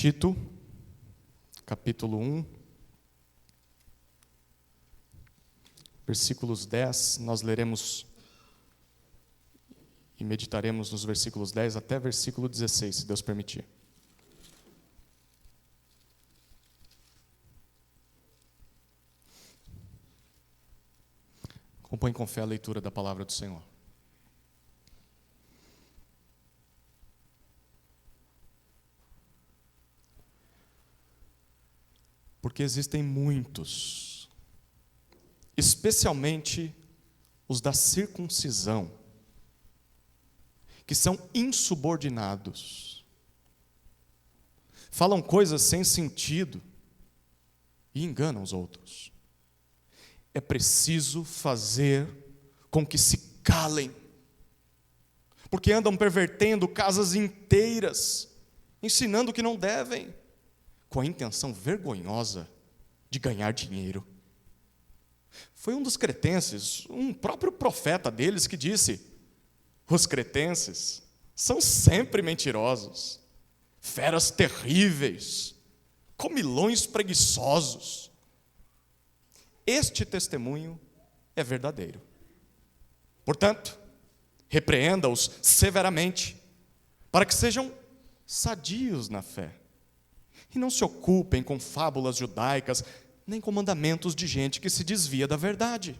Tito, capítulo 1, versículos 10, nós leremos e meditaremos nos versículos 10 até versículo 16, se Deus permitir. Acompanhe com fé a leitura da palavra do Senhor. Porque existem muitos, especialmente os da circuncisão, que são insubordinados, falam coisas sem sentido e enganam os outros. É preciso fazer com que se calem, porque andam pervertendo casas inteiras, ensinando o que não devem, com a intenção vergonhosa de ganhar dinheiro. Foi um dos cretenses, um próprio profeta deles, que disse: os cretenses são sempre mentirosos, feras terríveis, comilões preguiçosos. Este testemunho é verdadeiro. Portanto, repreenda-os severamente, para que sejam sadios na fé, e não se ocupem com fábulas judaicas, nem com mandamentos de gente que se desvia da verdade.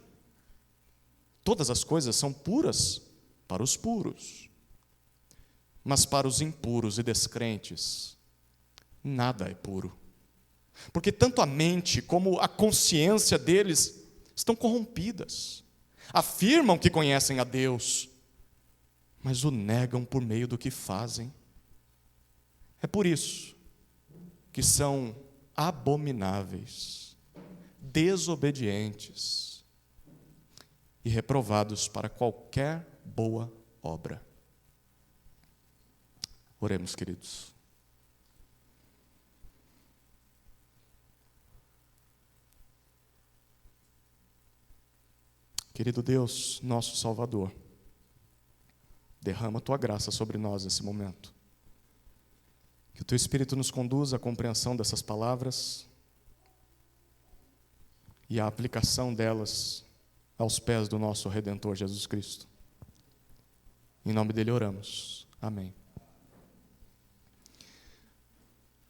Todas as coisas são puras para os puros, mas para os impuros e descrentes, nada é puro. Porque tanto a mente como a consciência deles estão corrompidas. Afirmam que conhecem a Deus, mas o negam por meio do que fazem. É por isso que são abomináveis, desobedientes e reprovados para qualquer boa obra. Oremos, queridos. Querido Deus, nosso Salvador, derrama a Tua graça sobre nós nesse momento. Que o Teu Espírito nos conduza à compreensão dessas palavras e à aplicação delas aos pés do nosso Redentor Jesus Cristo. Em nome dele oramos. Amém.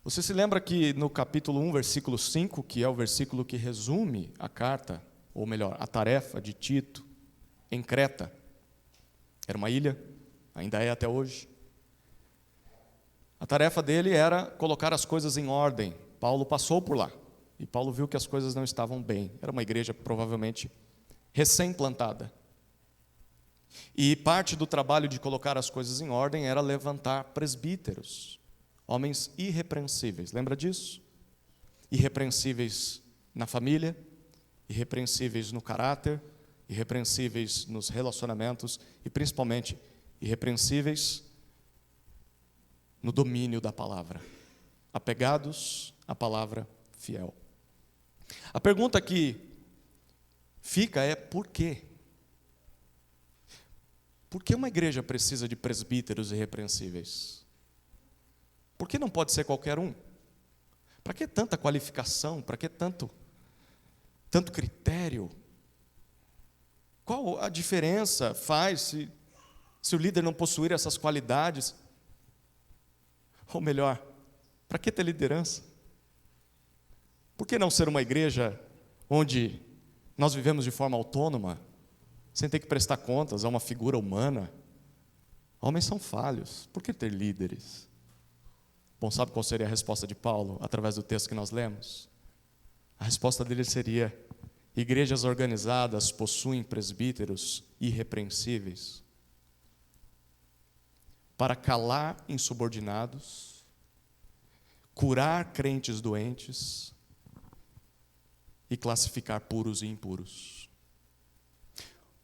Você se lembra que no capítulo 1, versículo 5, que é o versículo que resume a carta, ou melhor, a tarefa de Tito em Creta? Era uma ilha, ainda é até hoje. A tarefa dele era colocar as coisas em ordem. Paulo passou por lá e Paulo viu que as coisas não estavam bem. Era uma igreja provavelmente recém-plantada. E parte do trabalho de colocar as coisas em ordem era levantar presbíteros, homens irrepreensíveis. Lembra disso? Irrepreensíveis na família, irrepreensíveis no caráter, irrepreensíveis nos relacionamentos e principalmente irrepreensíveis no domínio da palavra, apegados à palavra fiel. A pergunta que fica é: por quê? Por que uma igreja precisa de presbíteros irrepreensíveis? Por que não pode ser qualquer um? Para que tanta qualificação? Para que tanto critério? Qual a diferença faz se o líder não possuir essas qualidades? Ou melhor, para que ter liderança? Por que não ser uma igreja onde nós vivemos de forma autônoma, sem ter que prestar contas a uma figura humana? Homens são falhos, por que ter líderes? Bom, sabe qual seria a resposta de Paulo, através do texto que nós lemos? A resposta dele seria: igrejas organizadas possuem presbíteros irrepreensíveis para calar insubordinados, curar crentes doentes e classificar puros e impuros.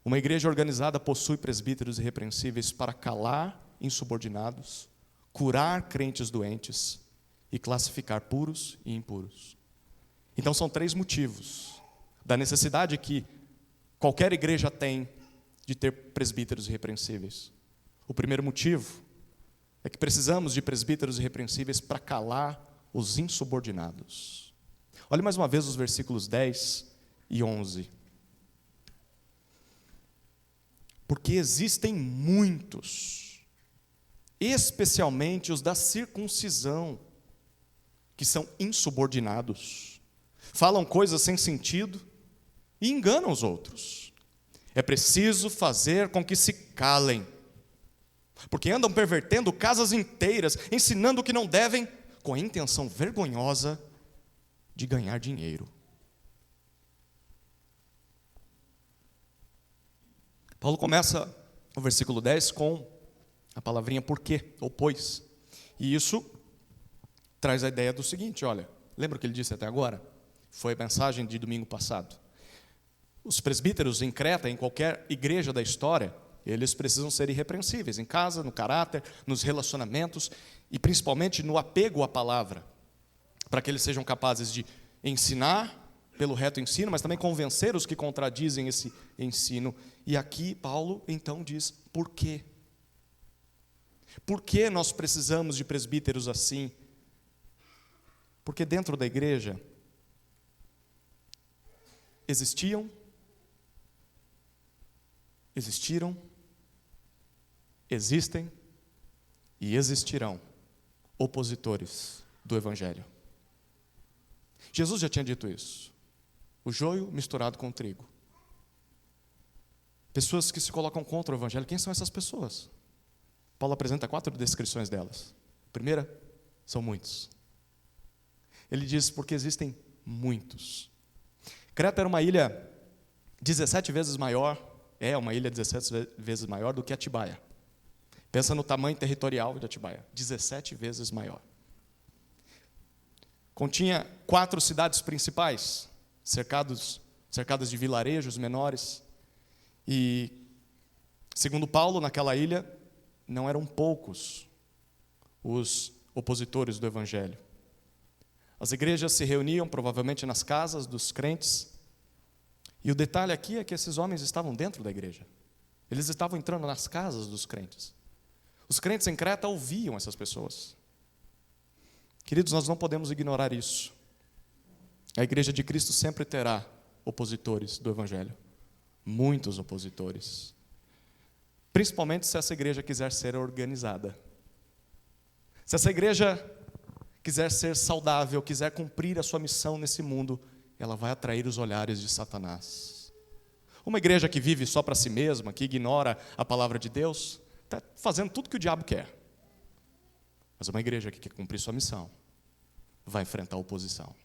Uma igreja organizada possui presbíteros irrepreensíveis para calar insubordinados, curar crentes doentes e classificar puros e impuros. Então são 3 motivos da necessidade que qualquer igreja tem de ter presbíteros irrepreensíveis. O primeiro motivo é que precisamos de presbíteros irrepreensíveis para calar os insubordinados. Olhe mais uma vez os versículos 10 e 11. Porque existem muitos, especialmente os da circuncisão, que são insubordinados, falam coisas sem sentido e enganam os outros. É preciso fazer com que se calem, porque andam pervertendo casas inteiras, ensinando o que não devem, com a intenção vergonhosa de ganhar dinheiro. Paulo começa o versículo 10 com a palavrinha porque, ou pois. E isso traz a ideia do seguinte, olha, lembra o que ele disse até agora? Foi a mensagem de domingo passado. Os presbíteros em Creta, em qualquer igreja da história, eles precisam ser irrepreensíveis, em casa, no caráter, nos relacionamentos e principalmente no apego à palavra, para que eles sejam capazes de ensinar pelo reto ensino, mas também convencer os que contradizem esse ensino. E aqui Paulo então diz, por quê? Por que nós precisamos de presbíteros assim? Porque dentro da igreja existiram, existem e existirão opositores do Evangelho. Jesus já tinha dito isso. O joio misturado com o trigo. Pessoas que se colocam contra o Evangelho. Quem são essas pessoas? Paulo apresenta 4 descrições delas. A primeira, são muitos. Ele diz, porque existem muitos. Creta era uma ilha 17 vezes maior, é uma ilha 17 vezes maior do que Atibaia. Pensa no tamanho territorial de Atibaia, 17 vezes maior. Continha 4 cidades principais, cercadas de vilarejos menores. E, segundo Paulo, naquela ilha, não eram poucos os opositores do Evangelho. As igrejas se reuniam, provavelmente, nas casas dos crentes. E o detalhe aqui é que esses homens estavam dentro da igreja. Eles estavam entrando nas casas dos crentes. Os crentes em Creta ouviam essas pessoas. Queridos, nós não podemos ignorar isso. A igreja de Cristo sempre terá opositores do Evangelho. Muitos opositores. Principalmente se essa igreja quiser ser organizada. Se essa igreja quiser ser saudável, quiser cumprir a sua missão nesse mundo, ela vai atrair os olhares de Satanás. Uma igreja que vive só para si mesma, que ignora a palavra de Deus, está fazendo tudo que o diabo quer. Mas uma igreja que quer cumprir sua missão, vai enfrentar oposição.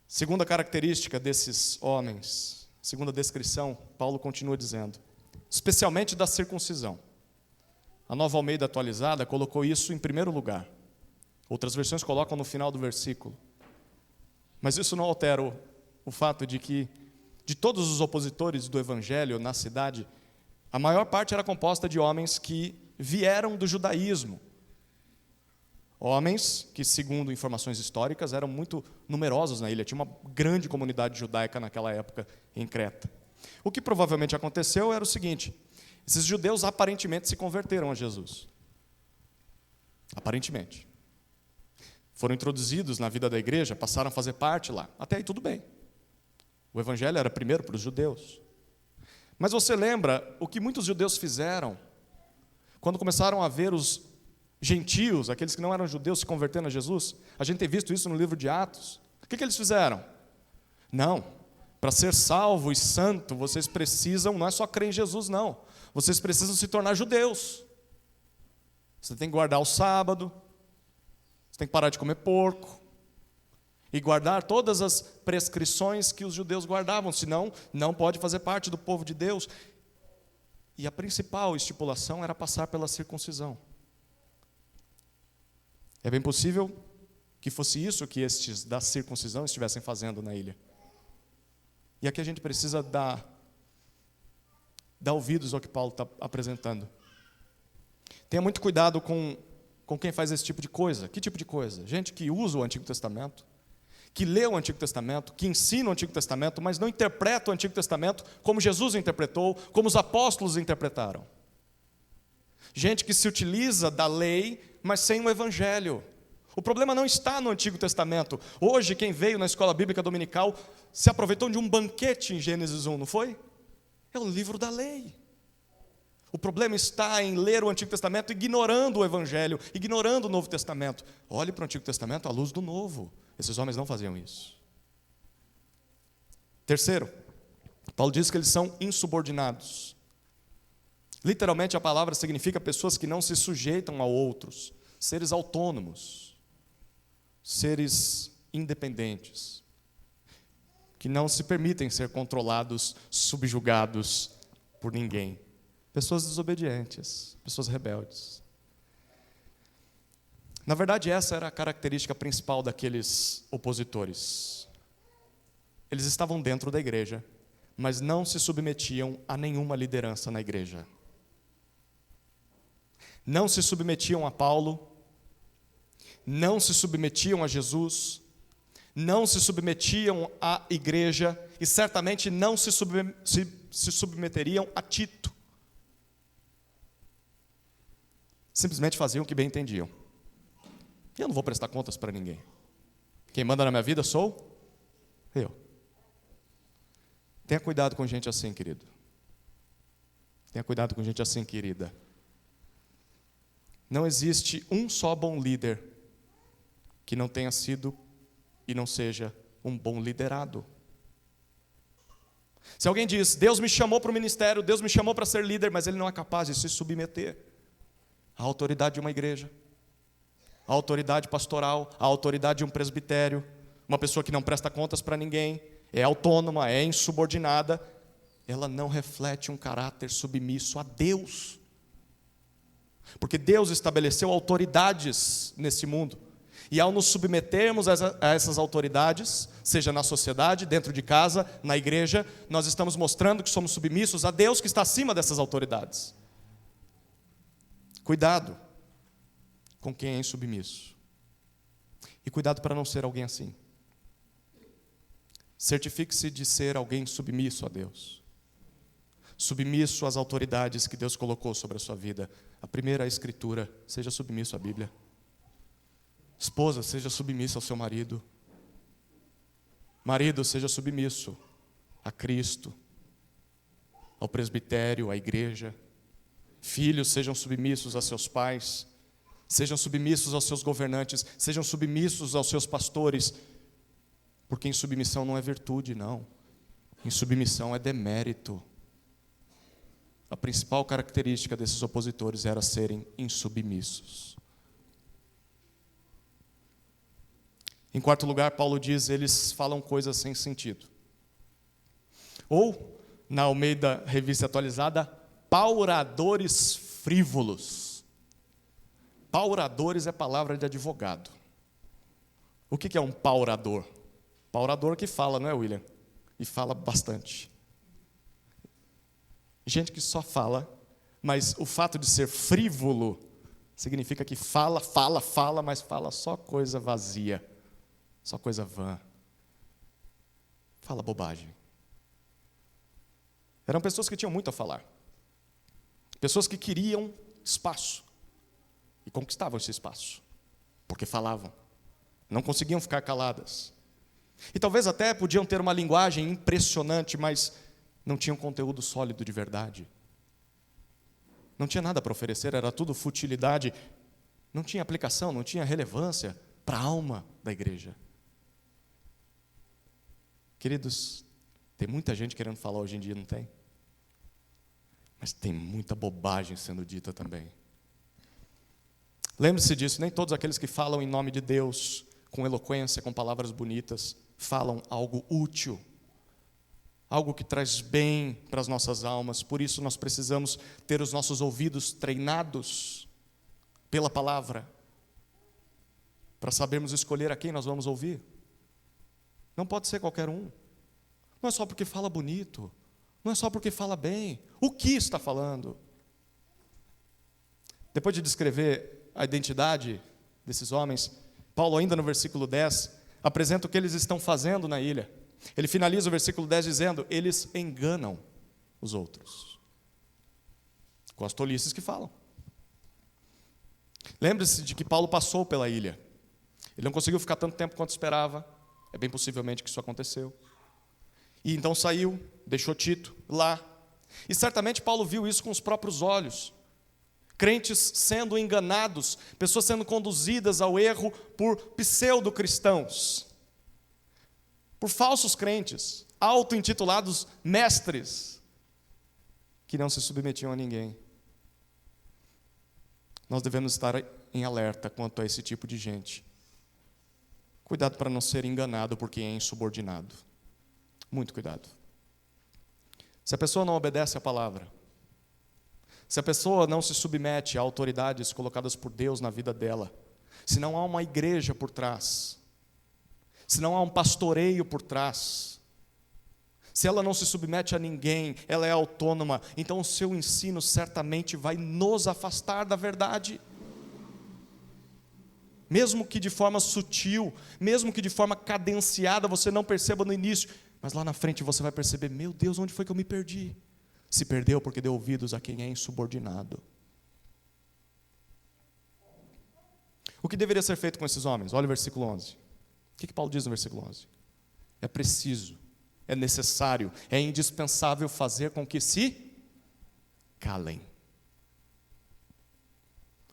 Segunda característica desses homens, segunda descrição, Paulo continua dizendo, especialmente da circuncisão. A Nova Almeida atualizada colocou isso em primeiro lugar. Outras versões colocam no final do versículo. Mas isso não altera o fato de que, de todos os opositores do Evangelho na cidade, a maior parte era composta de homens que vieram do judaísmo. Homens que, segundo informações históricas, eram muito numerosos na ilha. Tinha uma grande comunidade judaica naquela época em Creta. O que provavelmente aconteceu era o seguinte, esses judeus aparentemente se converteram a Jesus. Aparentemente. Foram introduzidos na vida da igreja, passaram a fazer parte lá. Até aí tudo bem. O Evangelho era primeiro para os judeus. Mas você lembra o que muitos judeus fizeram quando começaram a ver os gentios, aqueles que não eram judeus, se convertendo a Jesus? A gente tem visto isso no livro de Atos. O que eles fizeram? Não, para ser salvo e santo, vocês precisam, não é só crer em Jesus, não. Vocês precisam se tornar judeus. Você tem que guardar o sábado, você tem que parar de comer porco e guardar todas as prescrições que os judeus guardavam, senão não pode fazer parte do povo de Deus. E a principal estipulação era passar pela circuncisão. É bem possível que fosse isso que estes da circuncisão estivessem fazendo na ilha. E aqui a gente precisa dar ouvidos ao que Paulo está apresentando. Tenha muito cuidado com quem faz esse tipo de coisa. Que tipo de coisa? Gente que usa o Antigo Testamento, que lê o Antigo Testamento, que ensina o Antigo Testamento, mas não interpreta o Antigo Testamento como Jesus interpretou, como os apóstolos interpretaram. Gente que se utiliza da lei, mas sem o Evangelho. O problema não está no Antigo Testamento. Hoje, quem veio na escola bíblica dominical se aproveitou de um banquete em Gênesis 1, não foi? É o livro da lei. O problema está em ler o Antigo Testamento ignorando o Evangelho, ignorando o Novo Testamento. Olhe para o Antigo Testamento à luz do Novo. Esses homens não faziam isso. Terceiro, Paulo diz que eles são insubordinados. Literalmente a palavra significa pessoas que não se sujeitam a outros, seres autônomos, seres independentes, que não se permitem ser controlados, subjugados por ninguém. Pessoas desobedientes, pessoas rebeldes. Na verdade, essa era a característica principal daqueles opositores. Eles estavam dentro da igreja, mas não se submetiam a nenhuma liderança na igreja. Não se submetiam a Paulo, não se submetiam a Jesus, não se submetiam à igreja e certamente não se submeteriam a Tito. Simplesmente faziam o que bem entendiam. Eu não vou prestar contas para ninguém. Quem manda na minha vida sou eu. Tenha cuidado com gente assim, querido. Tenha cuidado com gente assim, querida. Não existe um só bom líder que não tenha sido e não seja um bom liderado. Se alguém diz, Deus me chamou para o ministério, Deus me chamou para ser líder, mas ele não é capaz de se submeter à autoridade de uma igreja, à autoridade pastoral, à autoridade de um presbitério, uma pessoa que não presta contas para ninguém, é autônoma, é insubordinada, ela não reflete um caráter submisso a Deus. Porque Deus estabeleceu autoridades nesse mundo. E ao nos submetermos a essas autoridades, seja na sociedade, dentro de casa, na igreja, nós estamos mostrando que somos submissos a Deus que está acima dessas autoridades. Cuidado com quem é insubmisso. E cuidado para não ser alguém assim. Certifique-se de ser alguém submisso a Deus. Submisso às autoridades que Deus colocou sobre a sua vida. A primeira é a Escritura, seja submisso à Bíblia. Esposa, seja submissa ao seu marido. Marido, seja submisso a Cristo, ao presbitério, à igreja. Filhos, sejam submissos a seus pais. Sejam submissos aos seus governantes. Sejam submissos aos seus pastores. Porque insubmissão não é virtude, não. Insubmissão é demérito. A principal característica desses opositores era serem insubmissos. Em quarto lugar, Paulo diz, eles falam coisas sem sentido. Ou, na Almeida Revista Atualizada, pauradores frívolos. Pauradores é palavra de advogado. O que é um paurador? Paurador que fala, não é, William? E fala bastante. Gente que só fala, mas o fato de ser frívolo significa que fala, mas fala só coisa vazia, só coisa vã. Fala bobagem. Eram pessoas que tinham muito a falar. Pessoas que queriam espaço e conquistavam esse espaço, porque falavam. Não conseguiam ficar caladas. E talvez até podiam ter uma linguagem impressionante, mas não tinham conteúdo sólido de verdade. Não tinha nada para oferecer, era tudo futilidade. Não tinha aplicação, não tinha relevância para a alma da igreja. Queridos, tem muita gente querendo falar hoje em dia, não tem? Mas tem muita bobagem sendo dita também. Lembre-se disso, nem todos aqueles que falam em nome de Deus, com eloquência, com palavras bonitas, falam algo útil, algo que traz bem para as nossas almas. Por isso nós precisamos ter os nossos ouvidos treinados pela palavra, para sabermos escolher a quem nós vamos ouvir. Não pode ser qualquer um. Não é só porque fala bonito, não é só porque fala bem. O que está falando? Depois de descrever a identidade desses homens, Paulo, ainda no versículo 10, apresenta o que eles estão fazendo na ilha. Ele finaliza o versículo 10 dizendo, eles enganam os outros, com as tolices que falam. Lembre-se de que Paulo passou pela ilha. Ele não conseguiu ficar tanto tempo quanto esperava. É bem possivelmente que isso aconteceu. E então saiu, deixou Tito lá. E certamente Paulo viu isso com os próprios olhos. Crentes sendo enganados, pessoas sendo conduzidas ao erro por pseudo-cristãos, por falsos crentes, auto-intitulados mestres, que não se submetiam a ninguém. Nós devemos estar em alerta quanto a esse tipo de gente. Cuidado para não ser enganado por quem é insubordinado. Muito cuidado. Se a pessoa não obedece à palavra, se a pessoa não se submete a autoridades colocadas por Deus na vida dela, se não há uma igreja por trás, se não há um pastoreio por trás, se ela não se submete a ninguém, ela é autônoma, então o seu ensino certamente vai nos afastar da verdade. Mesmo que de forma sutil, mesmo que de forma cadenciada, você não perceba no início, mas lá na frente você vai perceber, meu Deus, onde foi que eu me perdi? Se perdeu porque deu ouvidos a quem é insubordinado. O que deveria ser feito com esses homens? Olha o versículo 11. O que Paulo diz no versículo 11? É preciso, é necessário, é indispensável fazer com que se calem.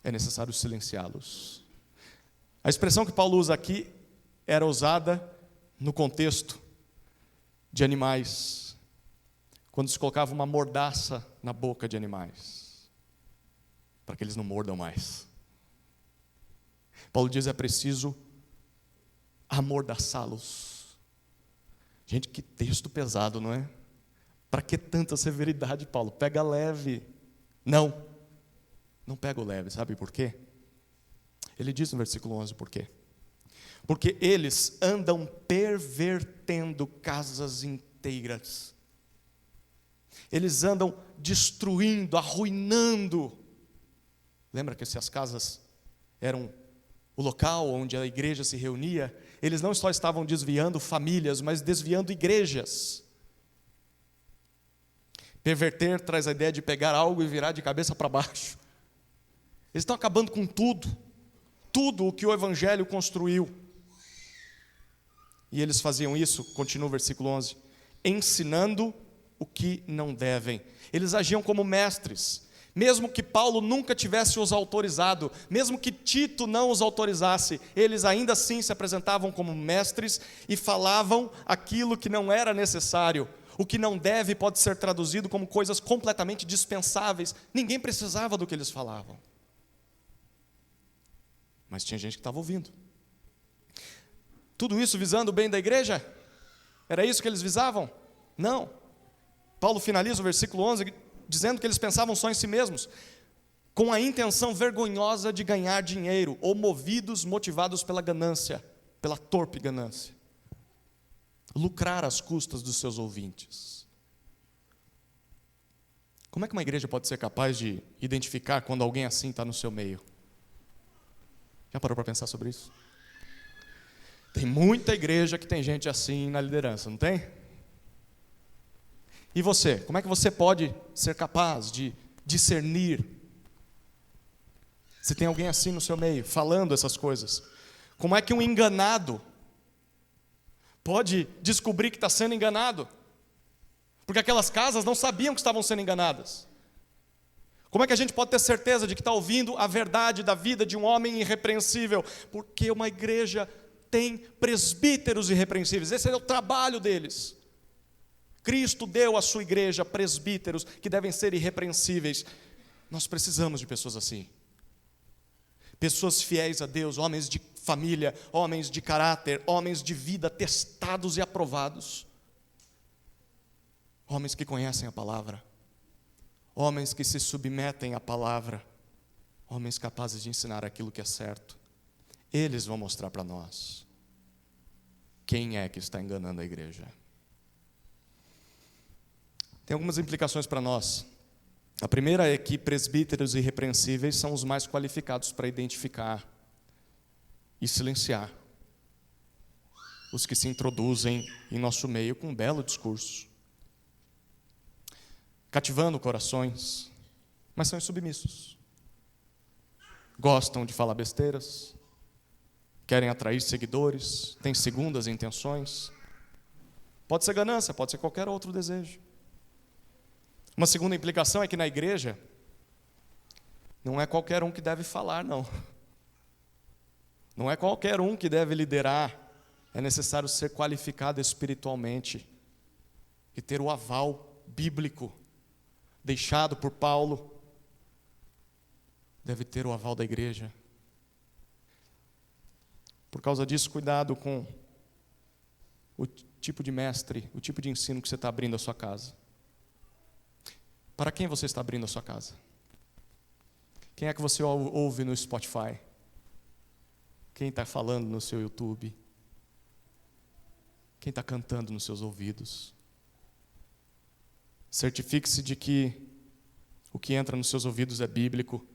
É necessário silenciá-los. A expressão que Paulo usa aqui era usada no contexto de animais, quando se colocava uma mordaça na boca de animais, para que eles não mordam mais. Paulo diz: é preciso amordaçá-los. Gente, que texto pesado, não é? Para que tanta severidade, Paulo? Pega leve. Não pega o leve, sabe por quê? Ele diz no versículo 11 por quê? Porque eles andam pervertendo casas inteiras. Eles andam destruindo, arruinando. Lembra que se as casas eram o local onde a igreja se reunia, eles não só estavam desviando famílias, mas desviando igrejas. Perverter traz a ideia de pegar algo e virar de cabeça para baixo. Eles estão acabando com tudo o que o evangelho construiu. E eles faziam isso, continua o versículo 11, ensinando o que não devem. Eles agiam como mestres. Mesmo que Paulo nunca tivesse os autorizado, mesmo que Tito não os autorizasse, eles ainda assim se apresentavam como mestres e falavam aquilo que não era necessário. O que não deve pode ser traduzido como coisas completamente dispensáveis. Ninguém precisava do que eles falavam. Mas tinha gente que estava ouvindo. Tudo isso visando o bem da igreja? Era isso que eles visavam? Não. Paulo finaliza o versículo 11 dizendo que eles pensavam só em si mesmos, com a intenção vergonhosa de ganhar dinheiro, ou motivados pela ganância, pela torpe ganância. Lucrar às custas dos seus ouvintes. Como é que uma igreja pode ser capaz de identificar quando alguém assim está no seu meio? Já parou para pensar sobre isso? Tem muita igreja que tem gente assim na liderança, não tem? E você? Como é que você pode ser capaz de discernir se tem alguém assim no seu meio, falando essas coisas? Como é que um enganado pode descobrir que está sendo enganado? Porque aquelas casas não sabiam que estavam sendo enganadas. Como é que a gente pode ter certeza de que está ouvindo a verdade da vida de um homem irrepreensível? Porque uma igreja tem presbíteros irrepreensíveis. Esse é o trabalho deles. Cristo deu à sua igreja presbíteros que devem ser irrepreensíveis. Nós precisamos de pessoas assim. Pessoas fiéis a Deus, homens de família, homens de caráter, homens de vida testados e aprovados. Homens que conhecem a palavra. Homens que se submetem à palavra. Homens capazes de ensinar aquilo que é certo. Eles vão mostrar para nós quem é que está enganando a igreja. Tem algumas implicações para nós. A primeira é que presbíteros irrepreensíveis são os mais qualificados para identificar e silenciar os que se introduzem em nosso meio com um belo discurso, cativando corações, mas são insubmissos. Gostam de falar besteiras, querem atrair seguidores, têm segundas intenções. Pode ser ganância, pode ser qualquer outro desejo. Uma segunda implicação é que na igreja, não é qualquer um que deve falar, não. Não é qualquer um que deve liderar. É necessário ser qualificado espiritualmente e ter o aval bíblico deixado por Paulo. Deve ter o aval da igreja. Por causa disso, cuidado com o tipo de mestre, o tipo de ensino que você está abrindo a sua casa. Para quem você está abrindo a sua casa? Quem é que você ouve no Spotify? Quem está falando no seu YouTube? Quem está cantando nos seus ouvidos? Certifique-se de que o que entra nos seus ouvidos é bíblico,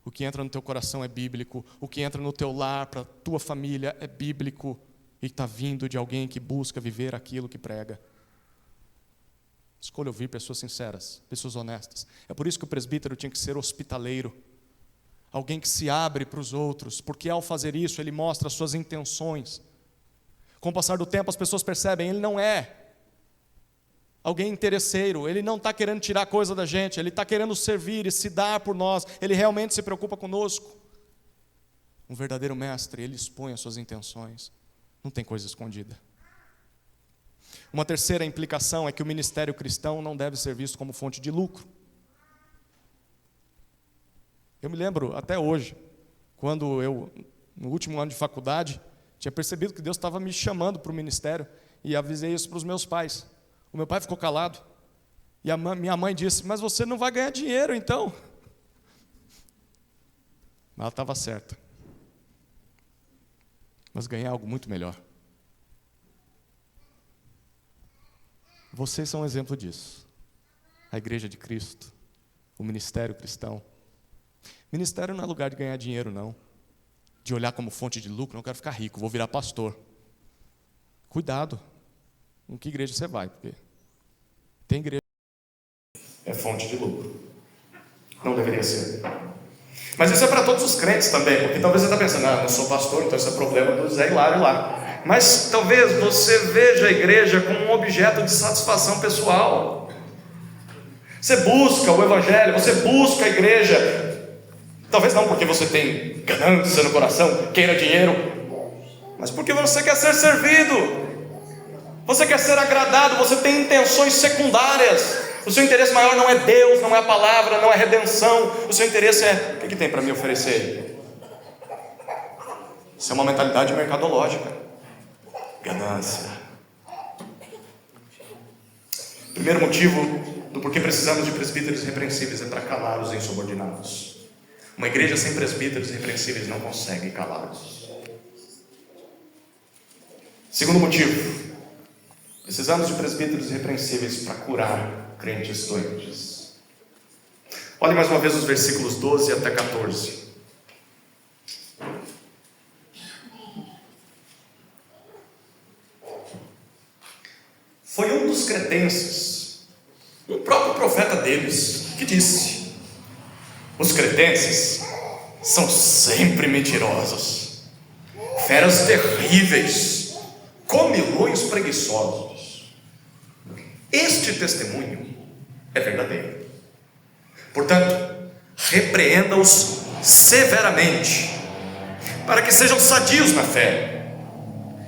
o que entra no teu coração é bíblico, o que entra no teu lar, para a tua família é bíblico e está vindo de alguém que busca viver aquilo que prega. Escolha ouvir pessoas sinceras, pessoas honestas. É por isso que o presbítero tinha que ser hospitaleiro, alguém que se abre para os outros, porque ao fazer isso ele mostra as suas intenções. Com o passar do tempo as pessoas percebem, ele não é alguém interesseiro, ele não está querendo tirar coisa da gente, ele está querendo servir e se dar por nós, ele realmente se preocupa conosco. Um verdadeiro mestre, ele expõe as suas intenções, não tem coisa escondida. Uma terceira implicação é que o ministério cristão não deve ser visto como fonte de lucro. Eu me lembro até hoje, quando eu, no último ano de faculdade, tinha percebido que Deus estava me chamando para o ministério e avisei isso para os meus pais. O meu pai ficou calado e minha mãe disse, mas você não vai ganhar dinheiro então? Ela estava certa. Mas ganhar algo muito melhor. Vocês são um exemplo disso. A Igreja de Cristo, o ministério cristão. Ministério não é lugar de ganhar dinheiro, não. De olhar como fonte de lucro, não quero ficar rico, vou virar pastor. Cuidado em que igreja você vai, porque tem igreja é fonte de lucro. Não deveria ser. Mas isso é para todos os crentes também, porque talvez você está pensando, não sou pastor, então esse é problema do Zé Hilário lá. Mas talvez você veja a igreja como um objeto de satisfação pessoal. Você busca o evangelho, você busca a igreja, talvez não porque você tem ganância no coração, queira dinheiro, mas porque você quer ser servido, você quer ser agradado, você tem intenções secundárias. O seu interesse maior não é Deus, não é a palavra, não é a redenção. O seu interesse é, o que tem para me oferecer? Isso é uma mentalidade mercadológica. Ganância. Primeiro motivo do porquê precisamos de presbíteros irrepreensíveis é para calar os insubordinados. Uma igreja sem presbíteros irrepreensíveis não consegue calá-los. Segundo motivo, precisamos de presbíteros irrepreensíveis para curar crentes doentes. Olhe mais uma vez os versículos 12 até 14. Foi um dos cretenses, um próprio profeta deles, que disse: os cretenses são sempre mentirosos, feras terríveis, comilões preguiçosos. Este testemunho é verdadeiro. Portanto, repreenda-os severamente, para que sejam sadios na fé,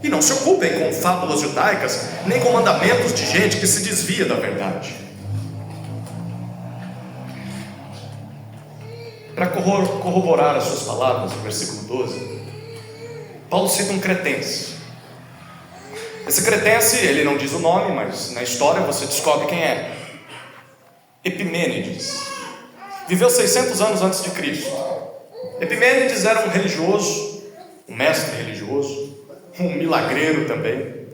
e não se ocupem com fábulas judaicas, nem com mandamentos de gente que se desvia da verdade. Para corroborar as suas palavras, no versículo 12, Paulo cita um cretense. Esse cretense, ele não diz o nome, mas na história você descobre quem é. Epimênides. Viveu 600 anos antes de Cristo. Epimênides era um religioso, um mestre religioso, um milagreiro também.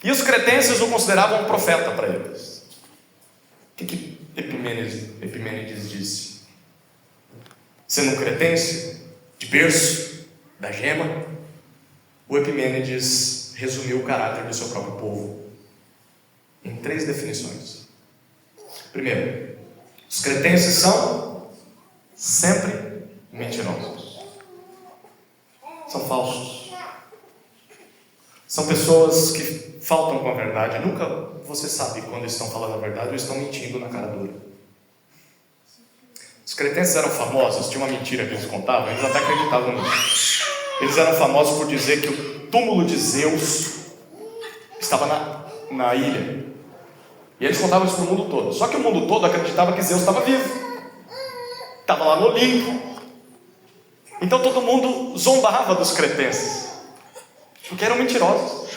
E os cretenses o consideravam um profeta para eles. O que Epimênides disse? Sendo um cretense, de berço, da gema, o Epimênides resumiu o caráter do seu próprio povo em 3 definições. Primeiro, os cretenses são sempre mentirosos. São falsos. São pessoas que faltam com a verdade. Nunca você sabe quando estão falando a verdade ou estão mentindo na cara dura. Os cretenses eram famosos, tinha uma mentira que eles contavam, eles até acreditavam nisso. Eles eram famosos por dizer que o túmulo de Zeus estava na ilha. E eles contavam isso para o mundo todo. Só que o mundo todo acreditava que Zeus estava vivo. Estava lá no Olimpo. Então todo mundo zombava dos cretenses, porque eram mentirosos.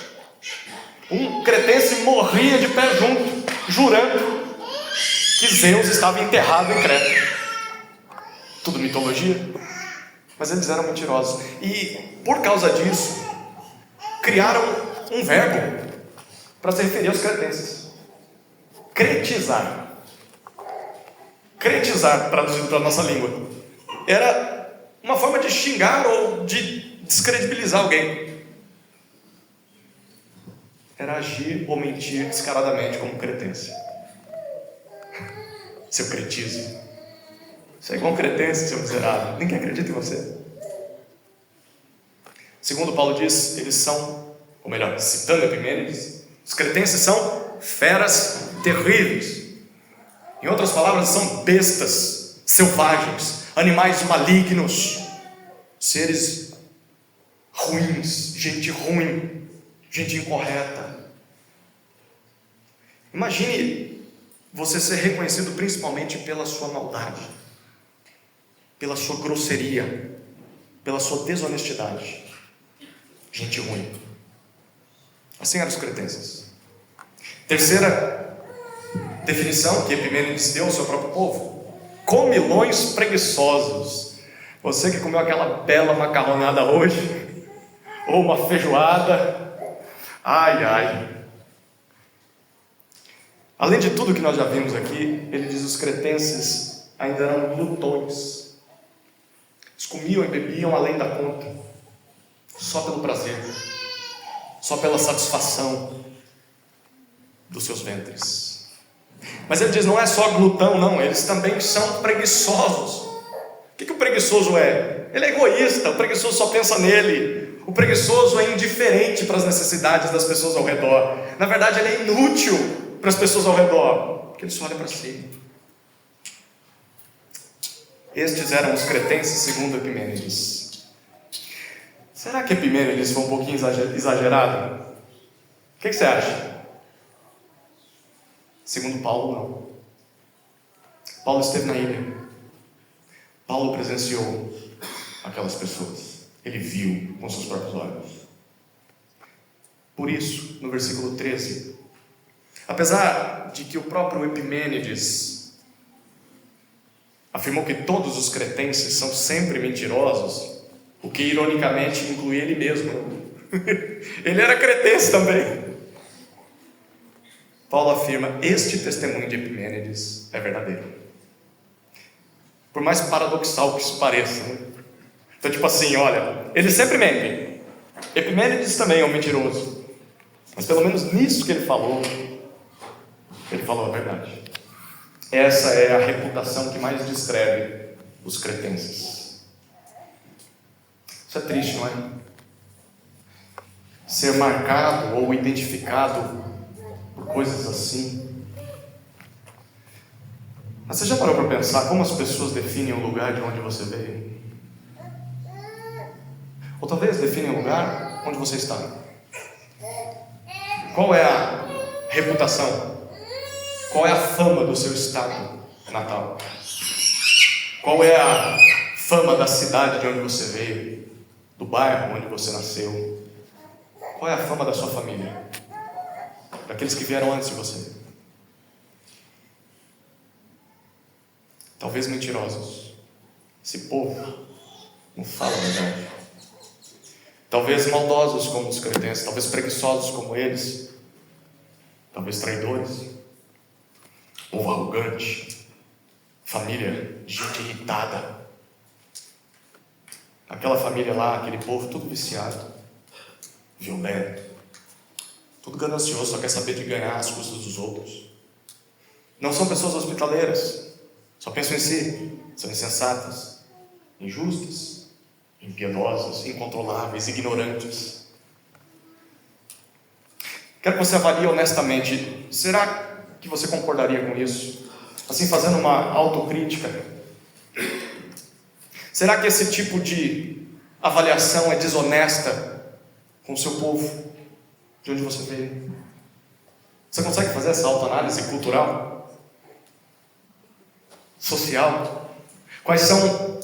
Um cretense morria de pé junto, jurando que Zeus estava enterrado em Creta. Tudo mitologia. Mas eles eram mentirosos. E por causa disso, criaram um verbo para se referir aos cretenses: cretizar. Cretizar, traduzido para a nossa língua, era uma forma de xingar ou de descredibilizar alguém. Era agir ou mentir descaradamente como cretense. Seu cretize. Você é igual um cretense, seu miserável. Ninguém acredita em você. Segundo Paulo diz, eles são, ou melhor, citando Epimênides, os cretenses são feras terríveis. Em outras palavras, são bestas selvagens, animais malignos, seres ruins, gente ruim, gente incorreta. Imagine você ser reconhecido principalmente pela sua maldade, pela sua grosseria, pela sua desonestidade. Gente ruim. Assim eram os cretenses. Terceira definição que Epimênides deu ao seu próprio povo: comilões preguiçosos. Você que comeu aquela bela macarronada hoje, ou uma feijoada, ai ai. Além de tudo que nós já vimos aqui, ele diz que os cretenses ainda eram glutões. Eles comiam e bebiam além da conta, só pelo prazer, só pela satisfação dos seus ventres. Mas ele diz, não é só glutão não, eles também são preguiçosos. O que o preguiçoso é? Ele é egoísta, o preguiçoso só pensa nele. O preguiçoso é indiferente para as necessidades das pessoas ao redor. Na verdade, ele é inútil para as pessoas ao redor, porque ele só olha para si. Estes eram os cretenses segundo Epimênides. Será que Epimênides foi um pouquinho exagerado? O que você acha? Segundo Paulo, não. Paulo esteve na ilha. Paulo presenciou aquelas pessoas. Ele viu com seus próprios olhos. Por isso, no versículo 13, apesar de que o próprio Epimênides afirmou que todos os cretenses são sempre mentirosos, o que ironicamente inclui ele mesmo. Ele era cretense também. Paulo afirma, este testemunho de Epimênides é verdadeiro. Por mais paradoxal que isso pareça, né? Então tipo assim, olha, eles sempre mentem. Epimênides também é um mentiroso. Mas pelo menos nisso que ele falou a verdade. Essa é a reputação que mais descreve os cretenses. Isso é triste, não é? Ser marcado ou identificado por coisas assim. Mas você já parou para pensar como as pessoas definem o lugar de onde você veio? Ou talvez definem o lugar onde você está. Qual é a reputação? Qual é a fama do seu estado natal? Qual é a fama da cidade de onde você veio? Do bairro onde você nasceu? Qual é a fama da sua família? Daqueles que vieram antes de você? Talvez mentirosos. Esse povo não fala a verdade. Talvez maldosos como os cretenses, talvez preguiçosos como eles, talvez traidores, povo arrogante, família, gente irritada. Aquela família lá, aquele povo tudo viciado, violento, tudo ganancioso, só quer saber de ganhar às custas dos outros. Não são pessoas hospitaleiras, só pensam em si, são insensatas, injustas, impiedosas, incontroláveis, ignorantes. Quero que você avalie honestamente, será que você concordaria com isso? Assim, fazendo uma autocrítica. Será que esse tipo de avaliação é desonesta com o seu povo, de onde você veio? Você consegue fazer essa autoanálise cultural? Social? Quais são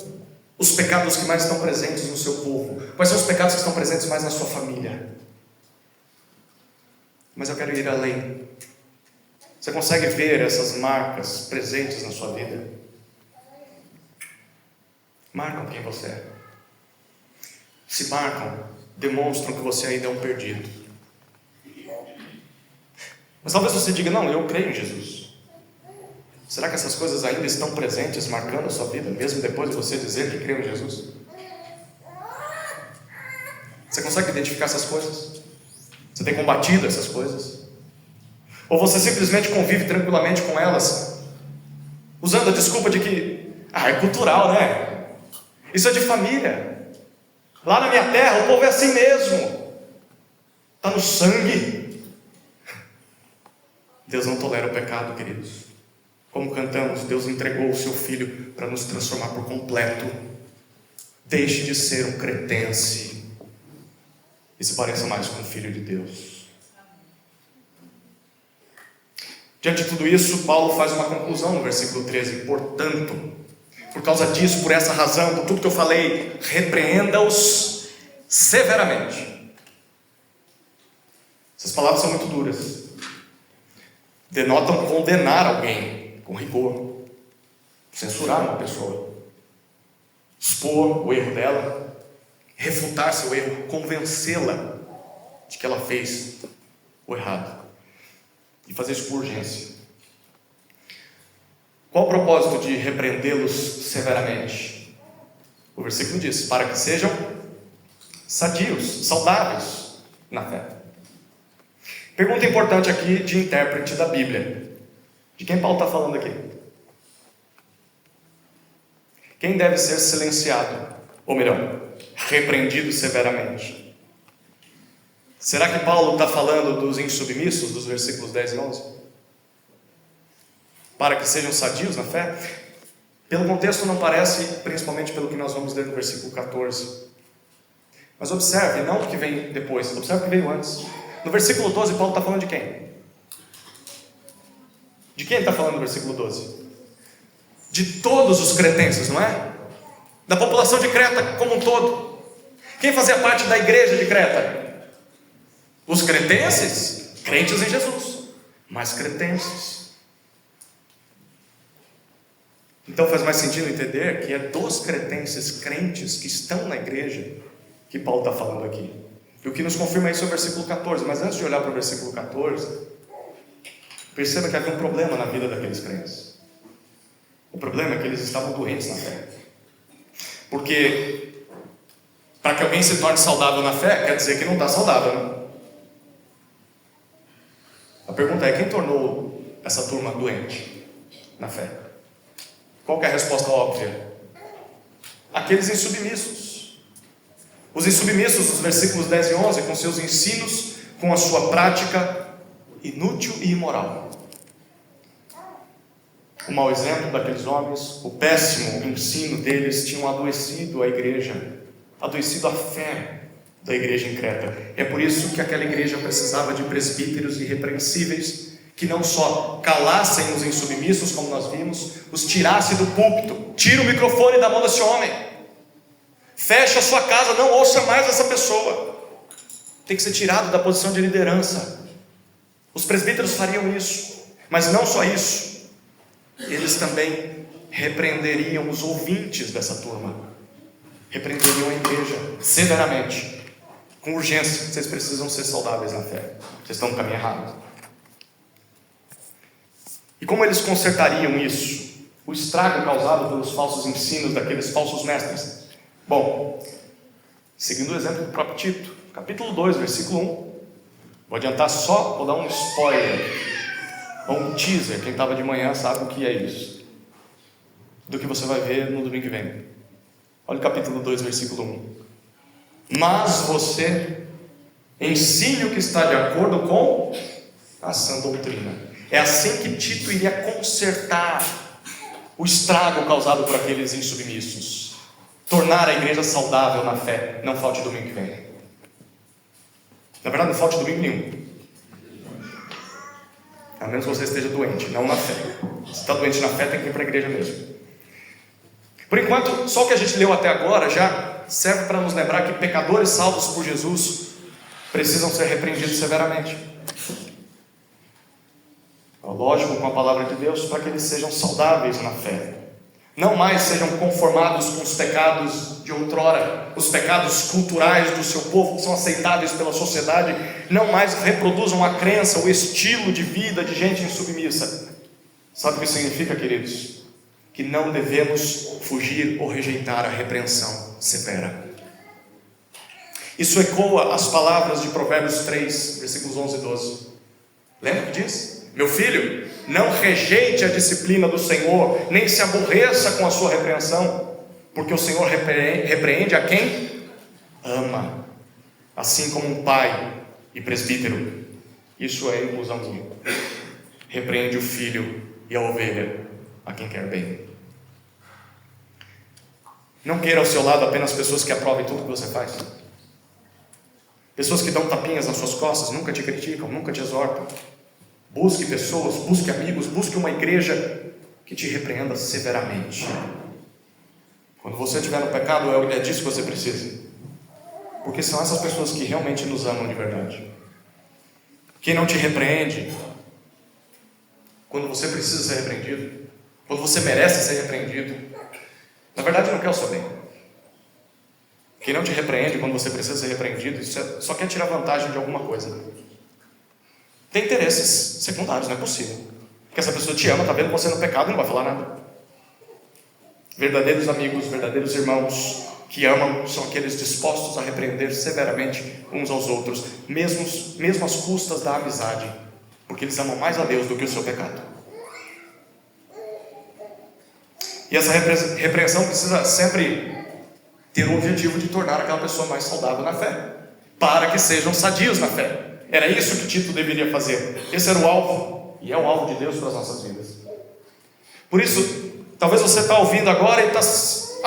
os pecados que mais estão presentes no seu povo? Quais são os pecados que estão presentes mais na sua família? Mas eu quero ir além. Você consegue ver essas marcas presentes na sua vida? Marcam quem você é. Se marcam, demonstram que você ainda é um perdido. Mas talvez você diga, não, eu creio em Jesus. Será que essas coisas ainda estão presentes, marcando a sua vida, mesmo depois de você dizer que creu em Jesus? Você consegue identificar essas coisas? Você tem combatido essas coisas? Ou você simplesmente convive tranquilamente com elas, usando a desculpa de que, é cultural, né? Isso é de família. Lá na minha terra o povo é assim mesmo. Está no sangue. Deus não tolera o pecado, queridos. Como cantamos, Deus entregou o seu Filho para nos transformar por completo. Deixe de ser um cretense e se pareça mais com o Filho de Deus. Diante de tudo isso, Paulo faz uma conclusão no versículo 13. Portanto, por causa disso, por essa razão, por tudo que eu falei, repreenda-os severamente. Essas palavras são muito duras. Denotam condenar alguém com rigor, censurar uma pessoa, expor o erro dela, refutar seu erro, convencê-la de que ela fez o errado e fazer isso por urgência. Qual o propósito de repreendê-los severamente? O versículo diz: para que sejam sadios, saudáveis na fé. Pergunta importante aqui de intérprete da Bíblia. De quem Paulo está falando aqui? Quem deve ser silenciado? Ou melhor, repreendido severamente? Será que Paulo está falando dos insubmissos, dos versículos 10 e 11? Para que sejam sadios na fé? Pelo contexto não parece, principalmente pelo que nós vamos ler no versículo 14. Mas observe, não o que vem depois, observe o que veio antes. No versículo 12, Paulo está falando de quem? De quem ele está falando no versículo 12? De todos os cretenses, não é? Da população de Creta como um todo. Quem fazia parte da igreja de Creta? Os cretenses, crentes em Jesus, mas cretenses. Então faz mais sentido entender que é dos cretenses crentes que estão na igreja que Paulo está falando aqui. E o que nos confirma isso é o versículo 14. Mas antes de olhar para o versículo 14, perceba que havia um problema na vida daqueles crentes. O problema é que eles estavam doentes na fé. Porque para que alguém se torne saudável na fé, quer dizer que não está saudável, né? A pergunta é: quem tornou essa turma doente na fé? Qual que é a resposta óbvia? Aqueles insubmissos. Os insubmissos dos versículos 10 e 11, com seus ensinos, com a sua prática inútil e imoral. O mau exemplo daqueles homens, o péssimo ensino deles tinham adoecido a igreja, adoecido a fé da igreja em Creta. É por isso que aquela igreja precisava de presbíteros irrepreensíveis, que não só calassem os insubmissos, como nós vimos, os tirassem do púlpito. Tira o microfone da mão desse homem. Fecha a sua casa, não ouça mais essa pessoa. Tem que ser tirado da posição de liderança. Os presbíteros fariam isso, mas não só isso. Eles também repreenderiam os ouvintes dessa turma. Repreenderiam a igreja severamente, com urgência. Vocês precisam ser saudáveis na fé. Vocês estão no caminho errado. E como eles consertariam isso? O estrago causado pelos falsos ensinos daqueles falsos mestres? Bom, seguindo o exemplo do próprio Tito, capítulo 2, versículo 1. Vou adiantar só, vou dar um spoiler, ou um teaser. Quem estava de manhã sabe o que é isso, do que você vai ver no domingo que vem. Olha o capítulo 2, versículo 1. Mas você Ensine o que está de acordo com a sã doutrina. É assim que Tito iria consertar o estrago causado por aqueles insubmissos. Tornar a igreja saudável na fé. Não falte domingo que vem. Na verdade, não falte domingo nenhum. A menos que você esteja doente, não na fé. Se está doente na fé, tem que ir para a igreja mesmo. Por enquanto, só o que a gente leu até agora já serve para nos lembrar que pecadores salvos por Jesus precisam ser repreendidos severamente. Lógico, com a palavra de Deus, para que eles sejam saudáveis na fé. Não mais sejam conformados com os pecados de outrora, os pecados culturais do seu povo, que são aceitáveis pela sociedade. Não mais reproduzam a crença, o estilo de vida de gente insubmissa. Sabe o que significa, queridos? Que não devemos fugir ou rejeitar a repreensão severa. Isso ecoa as palavras de Provérbios 3, versículos 11 e 12. Lembra o que diz? Meu filho, não rejeite a disciplina do Senhor, nem se aborreça com a sua repreensão, porque o Senhor repreende a quem ama, assim como um pai e presbítero. Isso é inclusão minha. Repreende o filho e a ovelha a quem quer bem. Não queira ao seu lado apenas pessoas que aprovem tudo que você faz. Pessoas que dão tapinhas nas suas costas, nunca te criticam, nunca te exortam. Busque pessoas, busque amigos, busque uma igreja que te repreenda severamente. Quando você estiver no pecado, é disso que você precisa. Porque são essas pessoas que realmente nos amam de verdade. Quem não te repreende, quando você precisa ser repreendido, quando você merece ser repreendido, na verdade não quer o seu bem. Quem não te repreende quando você precisa ser repreendido, só quer tirar vantagem de alguma coisa. Tem interesses secundários, não é possível. Porque essa pessoa te ama, está vendo você no pecado e não vai falar nada. Verdadeiros amigos, verdadeiros irmãos que amam são aqueles dispostos a repreender severamente uns aos outros, mesmo às custas da amizade, porque eles amam mais a Deus do que o seu pecado. E essa repreensão precisa sempre ter o objetivo de tornar aquela pessoa mais saudável na fé, para que sejam sadios na fé. Era isso que Tito deveria fazer. Esse era o alvo, e é o alvo de Deus para as nossas vidas. Por isso, talvez você está ouvindo agora e está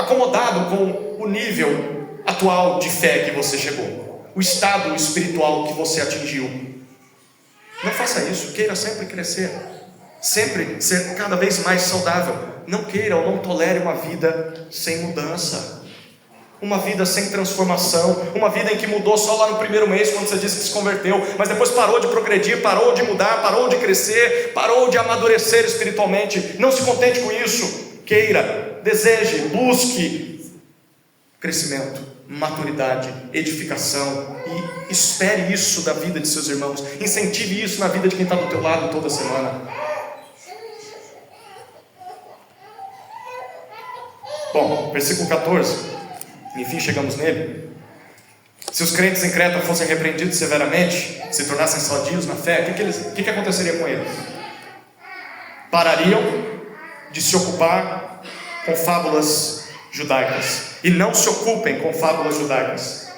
acomodado com o nível atual de fé que você chegou, o estado espiritual que você atingiu. Não faça isso, queira sempre crescer, sempre ser cada vez mais saudável. Não queira ou não tolere uma vida sem mudança, uma vida sem transformação, uma vida em que mudou só lá no primeiro mês, quando você disse que se converteu, mas depois parou de progredir, parou de mudar, parou de crescer, parou de amadurecer espiritualmente. Não se contente com isso. Queira, deseje, busque crescimento, maturidade, edificação, e espere isso da vida de seus irmãos. Incentive isso na vida de quem está do teu lado toda semana. Bom, versículo 14. Enfim, chegamos nele. Se os crentes em Creta fossem repreendidos severamente, se tornassem sadios na fé, o que aconteceria com eles? Parariam de se ocupar com fábulas judaicas. E não se ocupem com fábulas judaicas.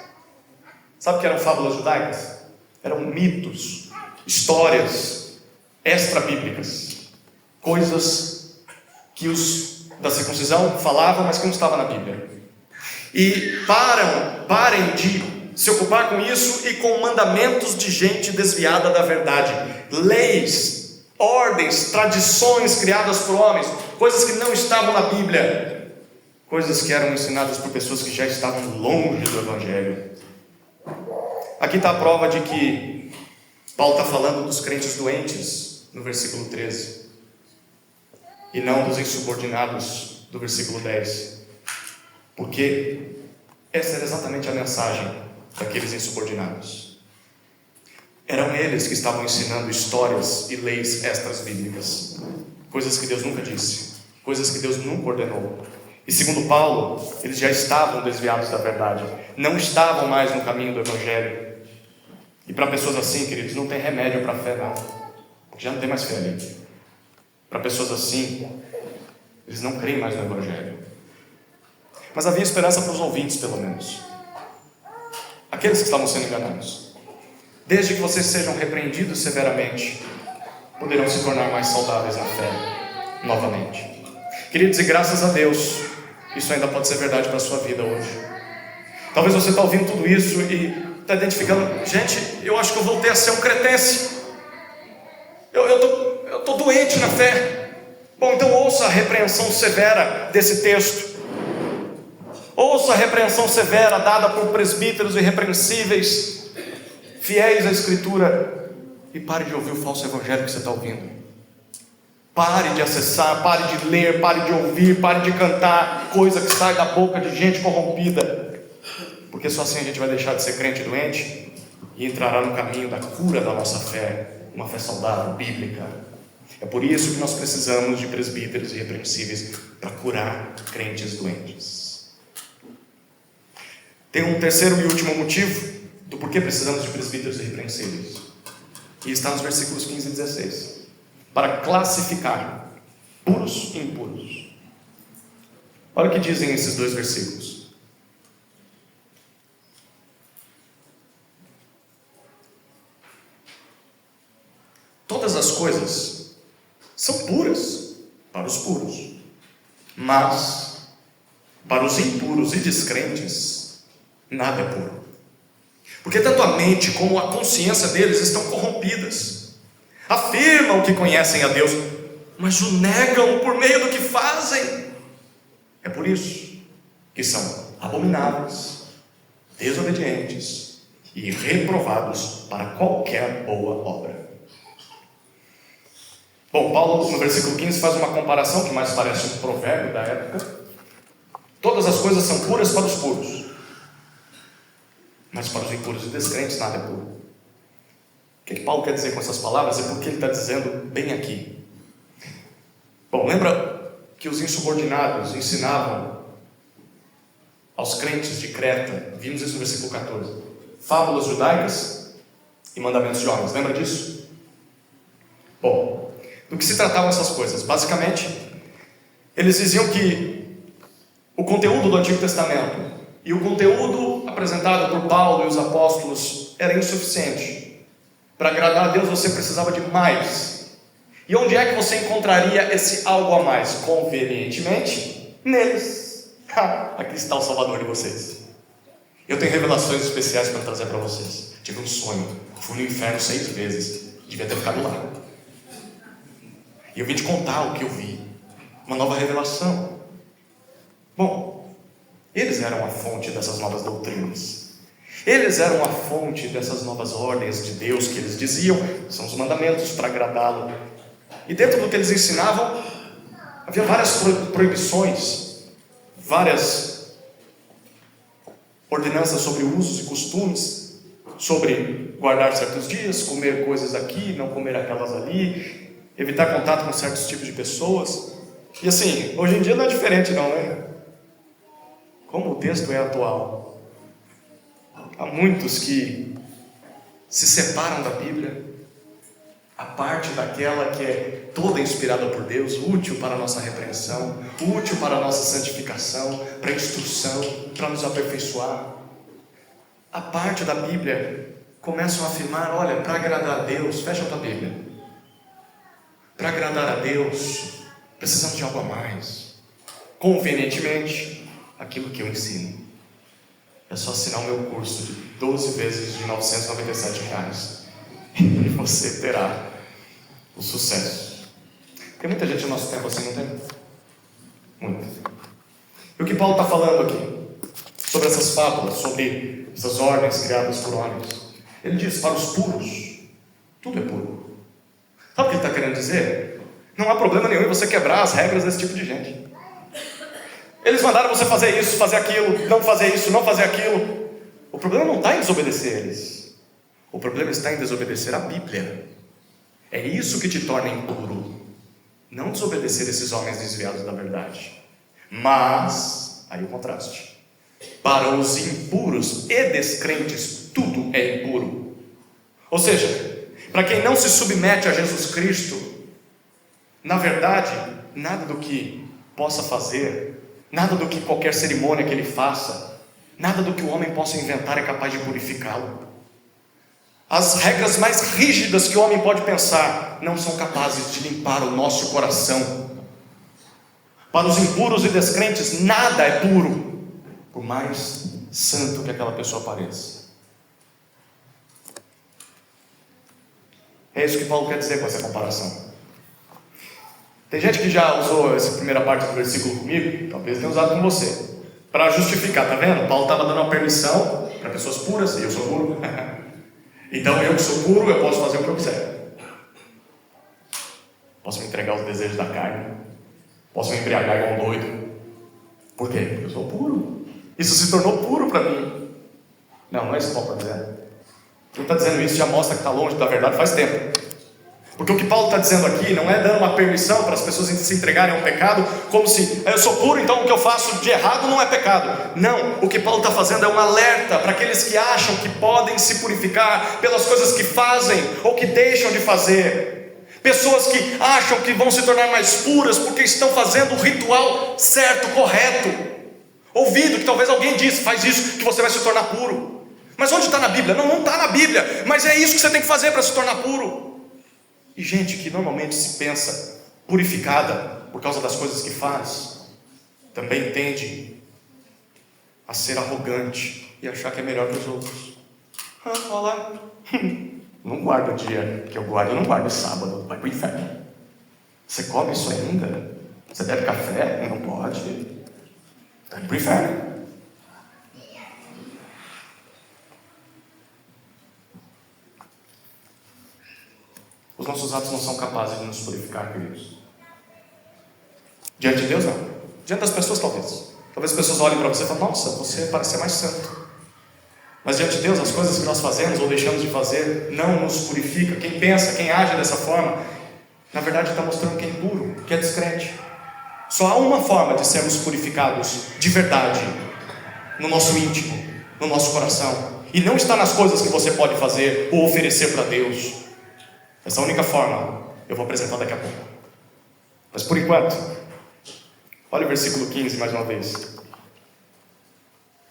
Sabe o que eram fábulas judaicas? Eram mitos, histórias extra-bíblicas, coisas que os da circuncisão falavam, mas que não estavam na Bíblia. E parem de se ocupar com isso e com mandamentos de gente desviada da verdade, leis, ordens, tradições criadas por homens, coisas que não estavam na Bíblia, coisas que eram ensinadas por pessoas que já estavam longe do Evangelho. Aqui está a prova de que Paulo está falando dos crentes doentes no versículo 13 e não dos insubordinados do versículo 10. Porque essa era exatamente a mensagem daqueles insubordinados. Eram eles que estavam ensinando histórias e leis extras bíblicas, coisas que Deus nunca disse, coisas que Deus nunca ordenou. E segundo Paulo, eles já estavam desviados da verdade, não estavam mais no caminho do Evangelho. E para pessoas assim, queridos, não tem remédio para a fé não, já não tem mais fé ali. Para pessoas assim, eles não creem mais no Evangelho. Mas havia esperança para os ouvintes, pelo menos. Aqueles que estavam sendo enganados. desde que vocês sejam repreendidos severamente, poderão se tornar mais saudáveis na fé, novamente. Queridos, e graças a Deus, isso ainda pode ser verdade para a sua vida hoje. Talvez você está ouvindo tudo isso e está identificando: gente, eu acho que eu voltei a ser um cretense. Eu estou doente na fé. Bom, então ouça a repreensão severa desse texto. Ouça a repreensão severa dada por presbíteros irrepreensíveis, fiéis à Escritura, e pare de ouvir o falso evangelho que você está ouvindo. Pare de acessar, pare de ler, pare de ouvir, pare de cantar coisa que sai da boca de gente corrompida, porque só assim a gente vai deixar de ser crente doente e entrará no caminho da cura da nossa fé, uma fé saudável, bíblica. É por isso que nós precisamos de presbíteros irrepreensíveis para curar crentes doentes. Tem um terceiro e último motivo do porquê precisamos de presbíteros irrepreensíveis, e está nos versículos 15 e 16, para classificar puros e impuros. Olha o que dizem esses dois versículos. Todas as coisas são puras para os puros, mas para os impuros e descrentes nada é puro, porque tanto a mente como a consciência deles estão corrompidas. Afirmam que conhecem a Deus, mas o negam por meio do que fazem. É por isso que são abomináveis, desobedientes e reprovados para qualquer boa obra. Bom, Paulo no versículo 15 faz uma comparação que mais parece um provérbio da época. Todas as coisas são puras para os puros, mas para os impuros e descrentes nada é puro. O que Paulo quer dizer com essas palavras? É porque ele está dizendo bem aqui. Bom, lembra que os insubordinados ensinavam aos crentes de Creta, vimos isso no versículo 14, fábulas judaicas e mandamentos de homens, lembra disso? Bom, do que se tratavam essas coisas? Basicamente, eles diziam que o conteúdo do Antigo Testamento e o conteúdo apresentado por Paulo e os apóstolos era insuficiente. Para agradar a Deus você precisava de mais. E onde é que você encontraria esse algo a mais? Convenientemente, neles. Aqui está o Salvador de vocês. Eu tenho revelações especiais para trazer para vocês. Tive um sonho, fui no inferno 6 vezes, devia ter ficado lá. E eu vim te contar o que eu vi, uma nova revelação. Bom, eles eram a fonte dessas novas doutrinas. Eles eram a fonte dessas novas ordens de Deus que eles diziam são os mandamentos para agradá-lo. E dentro do que eles ensinavam, havia várias proibições, várias ordenanças sobre usos e costumes, sobre guardar certos dias, comer coisas aqui, não comer aquelas ali, evitar contato com certos tipos de pessoas. E assim, hoje em dia não é diferente não, né? Como o texto é atual. Há muitos que se separam da Bíblia, a parte daquela que é toda inspirada por Deus, útil para a nossa repreensão, útil para a nossa santificação, para a instrução, para nos aperfeiçoar. A parte da Bíblia começam a afirmar: olha, para agradar a Deus, fecha a tua Bíblia. Para agradar a Deus, precisamos de algo a mais. Convenientemente, aquilo que eu ensino. É só assinar o meu curso de 12 vezes de R$ 997 e você terá o sucesso. Tem muita gente no nosso tempo assim, não tem? Muito. E o que Paulo está falando aqui? Sobre essas fábulas, sobre essas ordens criadas por homens. Ele diz: para os puros, tudo é puro. Sabe o que ele está querendo dizer? Não há problema nenhum em você quebrar as regras desse tipo de gente. Eles mandaram você fazer isso, fazer aquilo, não fazer isso, não fazer aquilo. O problema não está em desobedecer eles. O problema está em desobedecer a Bíblia. É isso que te torna impuro. Não desobedecer esses homens desviados da verdade. Mas, aí o contraste. Para os impuros e descrentes, tudo é impuro. Ou seja, para quem não se submete a Jesus Cristo, na verdade, nada do que possa fazer, nada do que qualquer cerimônia que ele faça, nada do que o homem possa inventar é capaz de purificá-lo. As regras mais rígidas que o homem pode pensar não são capazes de limpar o nosso coração. Para os impuros e descrentes, nada é puro, por mais santo que aquela pessoa pareça. É isso que Paulo quer dizer com essa comparação. Tem gente que já usou essa primeira parte do versículo comigo, talvez tenha usado com você, para justificar, tá vendo? Paulo estava dando uma permissão para pessoas puras, e eu sou puro. Então eu que sou puro, eu posso fazer o que eu quiser. Posso me entregar aos desejos da carne, posso me embriagar igual um doido. Por quê? Porque eu sou puro. Isso se tornou puro para mim. Não é isso que Paulo está dizendo. Quem está dizendo isso já mostra que está longe da verdade faz tempo. Porque o que Paulo está dizendo aqui não é dando uma permissão para as pessoas se entregarem ao pecado, como se eu sou puro, então o que eu faço de errado não é pecado. Não, o que Paulo está fazendo é um alerta para aqueles que acham que podem se purificar pelas coisas que fazem ou que deixam de fazer. Pessoas que acham que vão se tornar mais puras porque estão fazendo o ritual certo, correto, ouvindo que talvez alguém disse, faz isso que você vai se tornar puro. Mas onde está na Bíblia? Não está na Bíblia, mas é isso que você tem que fazer para se tornar puro. E gente que normalmente se pensa purificada por causa das coisas que faz, também tende a ser arrogante e achar que é melhor que os outros. Olha lá, não guarda o dia que eu guardo, eu não guardo o sábado, vai para o inferno. Você come isso ainda? Você bebe café? Não pode. Vai para o inferno. Os nossos atos não são capazes de nos purificar, queridos. Diante de Deus, não. Diante das pessoas, talvez. Talvez as pessoas olhem para você e falem, nossa, você parece ser mais santo. Mas diante de Deus, as coisas que nós fazemos ou deixamos de fazer não nos purifica. Quem pensa, quem age dessa forma, na verdade está mostrando que é impuro, que é descrente. Só há uma forma de sermos purificados de verdade, no nosso íntimo, no nosso coração. E não está nas coisas que você pode fazer ou oferecer para Deus. Essa única forma eu vou apresentar daqui a pouco. Mas por enquanto, olha o versículo 15 mais uma vez.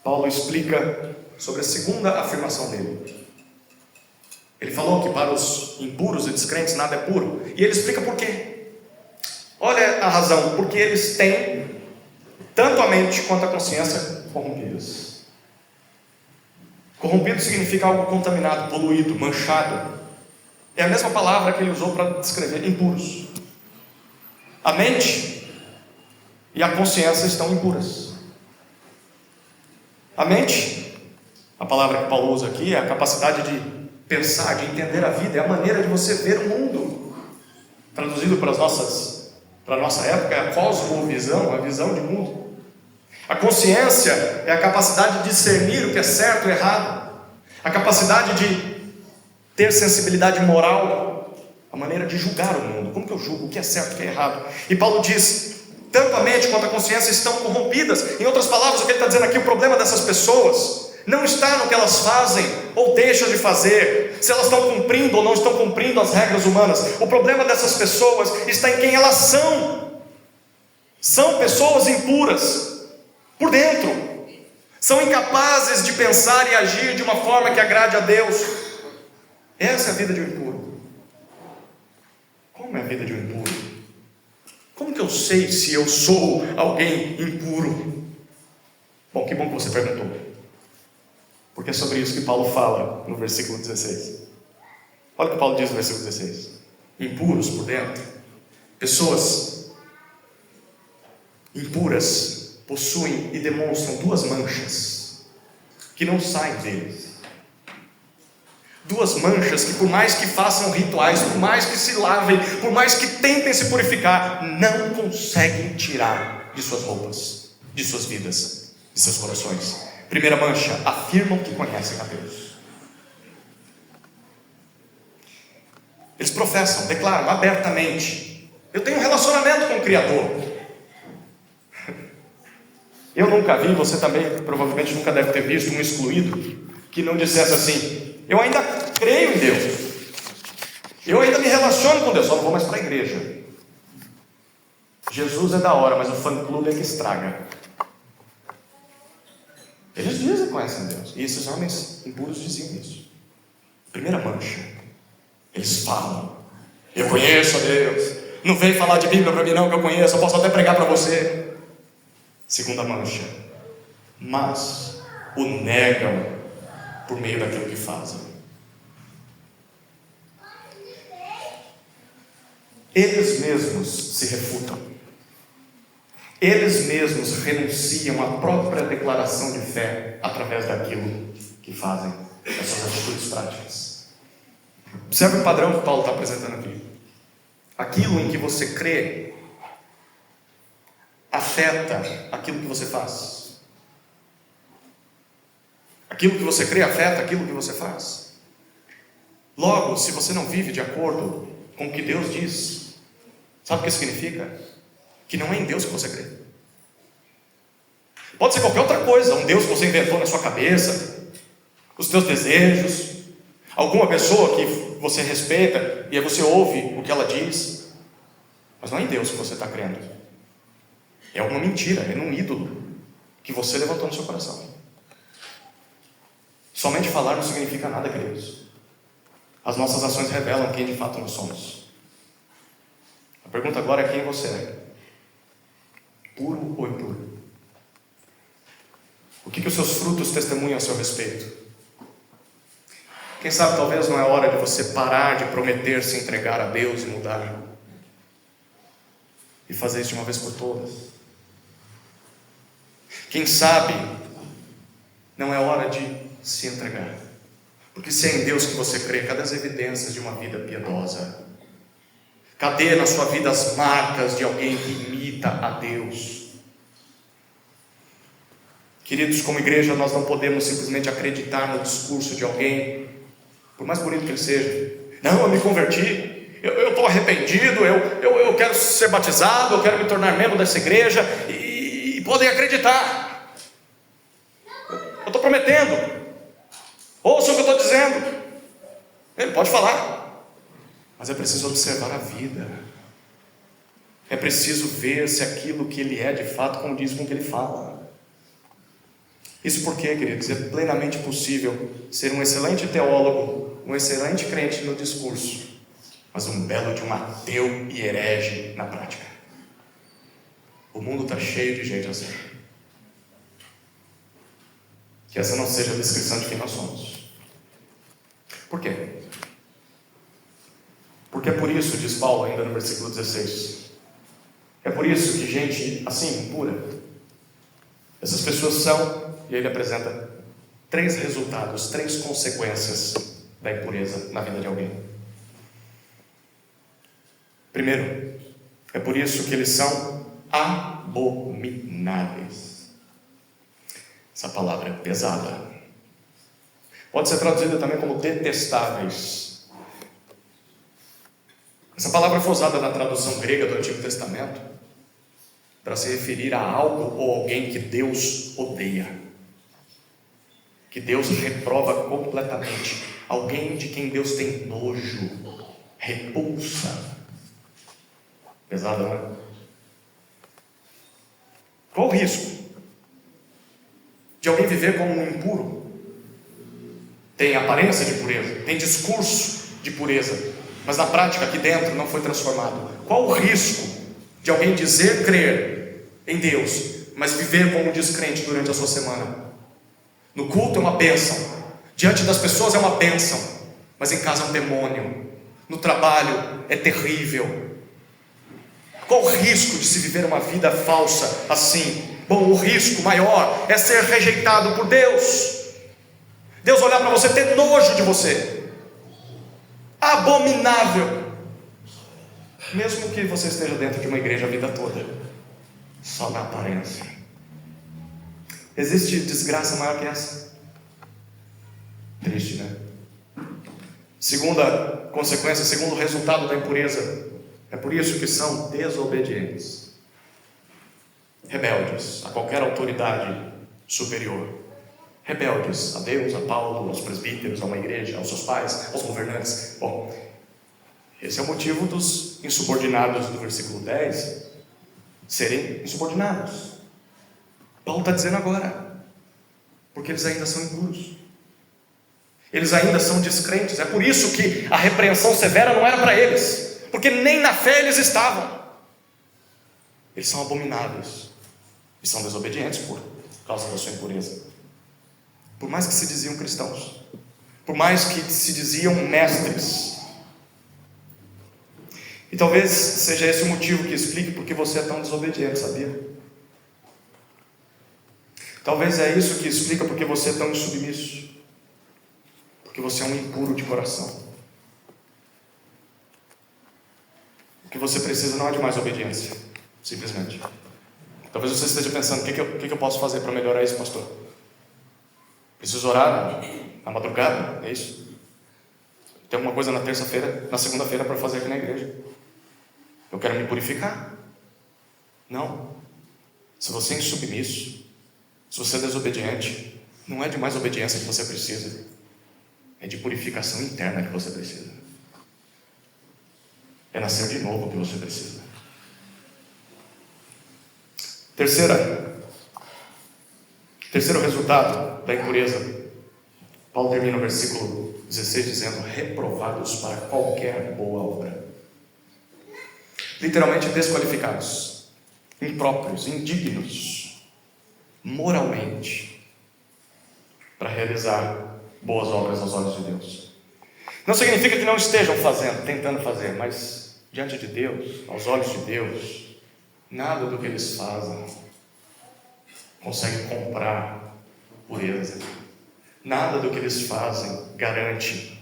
Paulo explica sobre a segunda afirmação dele. Ele falou que para os impuros e descrentes nada é puro. E ele explica por quê. Olha a razão. Porque eles têm tanto a mente quanto a consciência corrompidas. Corrompido significa algo contaminado, poluído, manchado. É a mesma palavra que ele usou para descrever impuros. A mente e a consciência estão impuras. A mente, a palavra que Paulo usa aqui, é a capacidade de pensar, de entender a vida, é a maneira de você ver o mundo. Traduzido para a nossa época, é a cosmovisão, a visão de mundo. A consciência é a capacidade de discernir o que é certo e errado. A capacidade de ter sensibilidade moral, a maneira de julgar o mundo. Como que eu julgo o que é certo e o que é errado? E Paulo diz, tanto a mente quanto a consciência estão corrompidas. Em outras palavras, o que ele está dizendo aqui, o problema dessas pessoas não está no que elas fazem ou deixam de fazer, se elas estão cumprindo ou não estão cumprindo as regras humanas. O problema dessas pessoas está em quem elas são. São pessoas impuras por dentro. São incapazes de pensar e agir de uma forma que agrade a Deus. Essa é a vida de um impuro. Como é a vida de um impuro? Como que eu sei se eu sou alguém impuro? Bom, que bom que você perguntou. Porque é sobre isso que Paulo fala no versículo 16. Olha o que Paulo diz no versículo 16. Impuros por dentro. Pessoas impuras possuem e demonstram duas manchas que não saem deles. Duas manchas que, por mais que façam rituais, por mais que se lavem, por mais que tentem se purificar, não conseguem tirar de suas roupas, de suas vidas, de seus corações. Primeira mancha, afirmam que conhecem a Deus. Eles professam, declaram abertamente: eu tenho um relacionamento com o Criador. Eu nunca vi, você também provavelmente nunca deve ter visto um excluído que não dissesse assim: eu ainda creio em Deus, eu ainda me relaciono com Deus, só não vou mais para a igreja. Jesus é da hora, mas o fã-clube é que estraga. Eles dizem que conhecem Deus, e esses homens impuros diziam isso. Primeira mancha, eles falam: eu conheço a Deus, não vem falar de Bíblia para mim não, que eu conheço, eu posso até pregar para você. Segunda mancha, mas o negam por meio daquilo que fazem. Eles mesmos se refutam. Eles mesmos renunciam à própria declaração de fé através daquilo que fazem, essas atitudes práticas. Observe o padrão que Paulo está apresentando aqui. Aquilo em que você crê afeta aquilo que você faz. Aquilo que você crê afeta aquilo que você faz. Logo, se você não vive de acordo com o que Deus diz, sabe o que significa? Que não é em Deus que você crê. Pode ser qualquer outra coisa, um Deus que você inventou na sua cabeça, os teus desejos, alguma pessoa que você respeita e aí você ouve o que ela diz, mas não é em Deus que você está crendo. É uma mentira, é num ídolo que você levantou no seu coração. Somente falar não significa nada, queridos. As nossas ações revelam quem de fato nós somos. A pergunta agora é quem você é. Puro ou impuro? O que os seus frutos testemunham a seu respeito? Quem sabe talvez não é hora de você parar de prometer se entregar a Deus e mudar. E fazer isso de uma vez por todas. Quem sabe não é hora de se entregar. Porque se é em Deus que você crê, cadê as evidências de uma vida piedosa? Cadê na sua vida as marcas de alguém que imita a Deus? Queridos, como igreja, nós não podemos simplesmente acreditar no discurso de alguém, por mais bonito que ele seja. Não, eu me converti, eu estou arrependido, eu quero ser batizado, eu quero me tornar membro dessa igreja, e podem acreditar. Eu estou prometendo. Ouçam o que eu estou dizendo. Ele pode falar. Mas é preciso observar a vida. É preciso ver se aquilo que ele é de fato condiz com o que ele fala. Isso porque, queridos, é plenamente possível ser um excelente teólogo, um excelente crente no discurso, mas um belo de um ateu e herege na prática. O mundo está cheio de gente assim. Que essa não seja a descrição de quem nós somos. Por quê? Porque é por isso, diz Paulo ainda no versículo 16, é por isso que gente assim, impura, essas pessoas são, e ele apresenta 3 resultados, 3 consequências da impureza na vida de alguém. Primeiro, é por isso que eles são abomináveis. Essa palavra é pesada. Pode ser traduzida também como detestáveis. Essa palavra foi usada na tradução grega do Antigo Testamento para se referir a algo ou alguém que Deus odeia, que Deus reprova completamente, alguém de quem Deus tem nojo, repulsa. Pesado, não é? Qual o risco de alguém viver como um impuro? Tem aparência de pureza, tem discurso de pureza, mas na prática aqui dentro não foi transformado. Qual o risco de alguém dizer crer em Deus, mas viver como um descrente durante a sua semana? No culto é uma bênção, diante das pessoas é uma bênção, mas em casa é um demônio. No trabalho é terrível. Qual o risco de se viver uma vida falsa assim? Bom, o risco maior é ser rejeitado por Deus. Deus olhar para você, ter nojo de você. Abominável. Mesmo que você esteja dentro de uma igreja a vida toda, só na aparência. Existe desgraça maior que essa? Triste, né? Segunda consequência, segundo resultado da impureza, é por isso que são desobedientes, rebeldes a qualquer autoridade superior, rebeldes a Deus, a Paulo, aos presbíteros, a uma igreja, aos seus pais, aos governantes. Bom, esse é o motivo dos insubordinados do versículo 10 serem insubordinados. Paulo está dizendo agora, porque eles ainda são impuros. Eles ainda são descrentes. É por isso que a repreensão severa não era para eles, porque nem na fé eles estavam. Eles são abomináveis e são desobedientes por causa da sua impureza. Por mais que se diziam cristãos, por mais que se diziam mestres. E talvez seja esse o motivo que explique porque você é tão desobediente, sabia? Talvez é isso que explica porque você é tão insubmisso, porque você é um impuro de coração. O que você precisa não é de mais obediência, simplesmente. Talvez você esteja pensando, o que eu posso fazer para melhorar isso, pastor? Preciso orar na madrugada, é isso? Tem alguma coisa na terça-feira, na segunda-feira para fazer aqui na igreja? Eu quero me purificar? Não. Se você é insubmisso, se você é desobediente, não é de mais obediência que você precisa, é de purificação interna que você precisa. É nascer de novo que você precisa. Terceiro resultado da impureza. Paulo termina o versículo 16 dizendo: reprovados para qualquer boa obra. Literalmente desqualificados, impróprios, indignos, moralmente, para realizar boas obras aos olhos de Deus. Não significa que não estejam tentando fazer, mas diante de Deus, aos olhos de Deus, nada do que eles fazem consegue comprar pureza. Nada do que eles fazem garante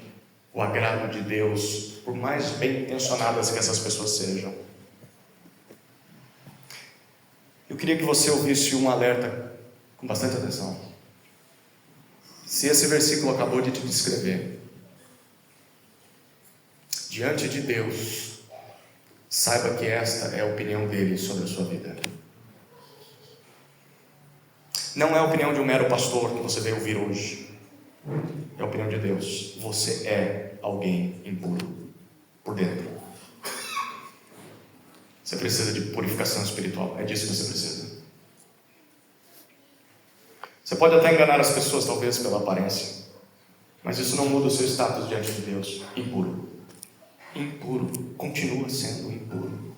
o agrado de Deus, por mais bem intencionadas que essas pessoas sejam. Eu queria que você ouvisse um alerta com bastante atenção. Se esse versículo acabou de te descrever, diante de Deus, saiba que esta é a opinião dele sobre a sua vida. Não é a opinião de um mero pastor que você veio ouvir hoje. É a opinião de Deus. Você é alguém impuro por dentro. Você precisa de purificação espiritual. É disso que você precisa. Você pode até enganar as pessoas, talvez, pela aparência, mas isso não muda o seu status diante de Deus. Impuro. Impuro. Continua sendo impuro.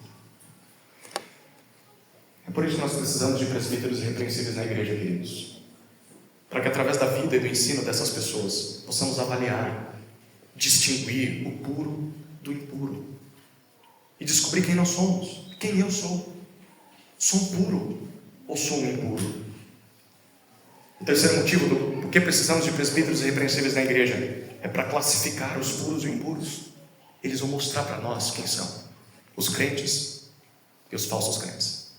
É por isso que nós precisamos de presbíteros irrepreensíveis na igreja, queridos. Para que através da vida e do ensino dessas pessoas possamos avaliar, distinguir o puro do impuro e descobrir quem nós somos, quem eu sou. Sou um puro ou sou um impuro? O terceiro motivo do porquê precisamos de presbíteros irrepreensíveis na igreja é para classificar os puros e impuros. Eles vão mostrar para nós quem são os crentes e os falsos crentes.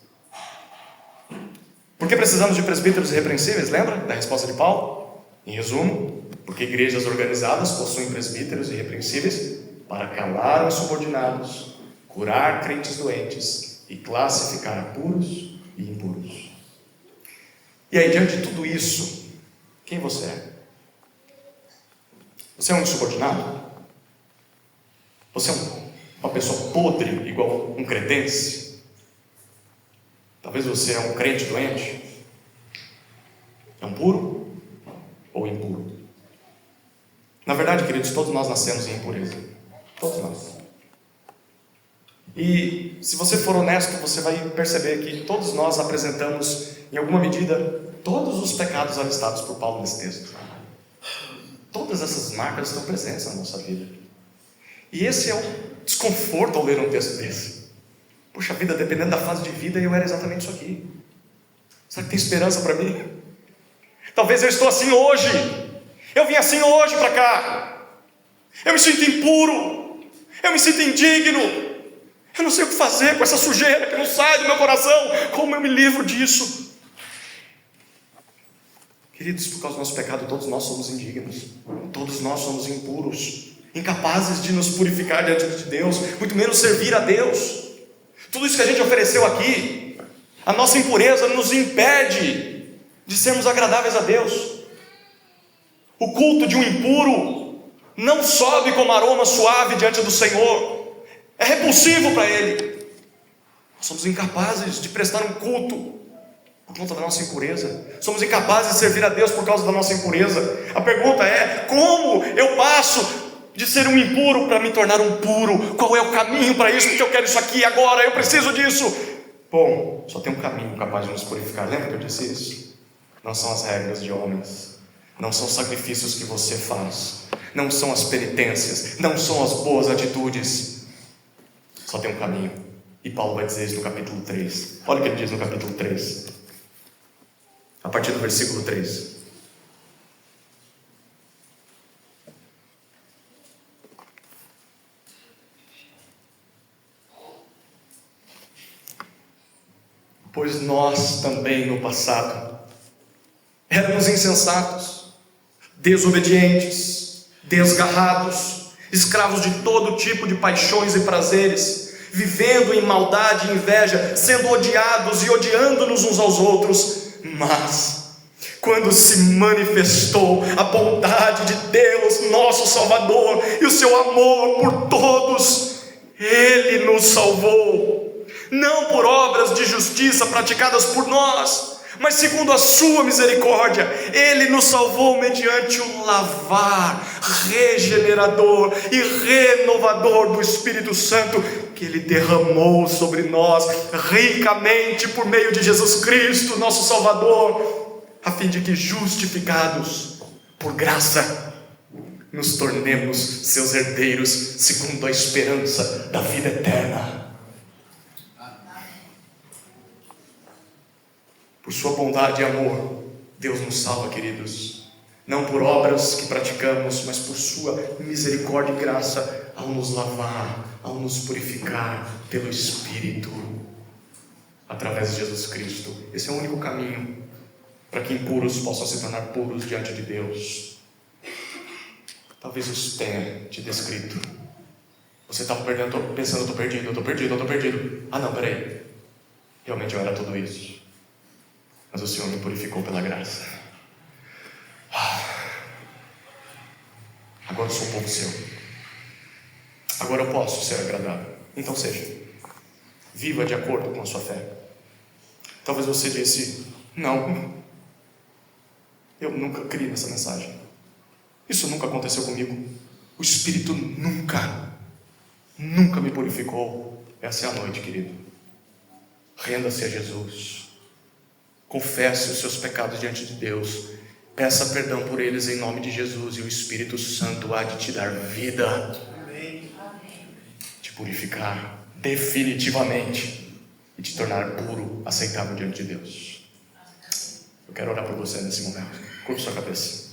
Por que precisamos de presbíteros irrepreensíveis? Lembra da resposta de Paulo? Em resumo, porque igrejas organizadas possuem presbíteros irrepreensíveis para calar os subordinados, curar crentes doentes e classificar puros e impuros. E aí, diante de tudo isso, quem você é? Você é um insubordinado? Você é uma pessoa podre, igual um cretense? Talvez você é um crente doente? É um puro ou impuro? Na verdade, queridos, todos nós nascemos em impureza. Todos nós. E se você for honesto, você vai perceber que todos nós apresentamos, em alguma medida, todos os pecados alistados por Paulo nesse texto. Todas essas marcas estão presentes na nossa vida. E esse é o desconforto ao ler um texto desse. Puxa vida, dependendo da fase de vida, eu era exatamente isso aqui. Será que tem esperança para mim? Talvez eu estou assim hoje. Eu vim assim hoje para cá. Eu me sinto impuro. Eu me sinto indigno. Eu não sei o que fazer com essa sujeira que não sai do meu coração. Como eu me livro disso? Queridos, por causa do nosso pecado, todos nós somos indignos. Todos nós somos impuros, incapazes de nos purificar diante de Deus, muito menos servir a Deus. Tudo isso que a gente ofereceu aqui, a nossa impureza nos impede de sermos agradáveis a Deus. O culto de um impuro não sobe como aroma suave diante do Senhor, é repulsivo para Ele. Nós somos incapazes de prestar um culto por conta da nossa impureza. Somos incapazes de servir a Deus por causa da nossa impureza. A pergunta é: como eu passo de ser um impuro para me tornar um puro? Qual é o caminho para isso? Porque eu quero isso aqui agora, eu preciso disso. Bom, só tem um caminho capaz de nos purificar. Lembra que eu disse isso? Não são as regras de homens, não são os sacrifícios que você faz, não são as penitências, não são as boas atitudes. Só tem um caminho. E Paulo vai dizer isso no capítulo 3. Olha o que ele diz no capítulo 3, a partir do versículo 3. Pois nós também no passado éramos insensatos, desobedientes, desgarrados, escravos de todo tipo de paixões e prazeres, vivendo em maldade e inveja, sendo odiados e odiando-nos uns aos outros. Mas quando se manifestou a bondade de Deus, nosso Salvador, e o seu amor por todos, Ele nos salvou, não por obras de justiça praticadas por nós, mas segundo a sua misericórdia. Ele nos salvou mediante o lavar regenerador e renovador do Espírito Santo, que Ele derramou sobre nós ricamente por meio de Jesus Cristo, nosso Salvador, a fim de que, justificados por graça, nos tornemos seus herdeiros segundo a esperança da vida eterna. Por sua bondade e amor, Deus nos salva, queridos, não por obras que praticamos, mas por sua misericórdia e graça, ao nos lavar, ao nos purificar pelo Espírito, através de Jesus Cristo. Esse é o único caminho para que impuros possam se tornar puros diante de Deus. Talvez isso tenha te descrito. Você estava pensando: estou perdido. Ah não, peraí, realmente eu era tudo isso, mas o Senhor me purificou pela graça. Agora eu sou um povo seu, agora eu posso ser agradável. Então seja, viva de acordo com a sua fé. Talvez você disse: não, eu nunca criei nessa mensagem, isso nunca aconteceu comigo, o Espírito nunca me purificou. Essa é a noite, querido. Renda-se a Jesus, confesse os seus pecados diante de Deus, peça perdão por eles em nome de Jesus, e o Espírito Santo há de te dar vida, te purificar definitivamente e te tornar puro, aceitável diante de Deus. Eu quero orar por você nesse momento. Curva sua cabeça.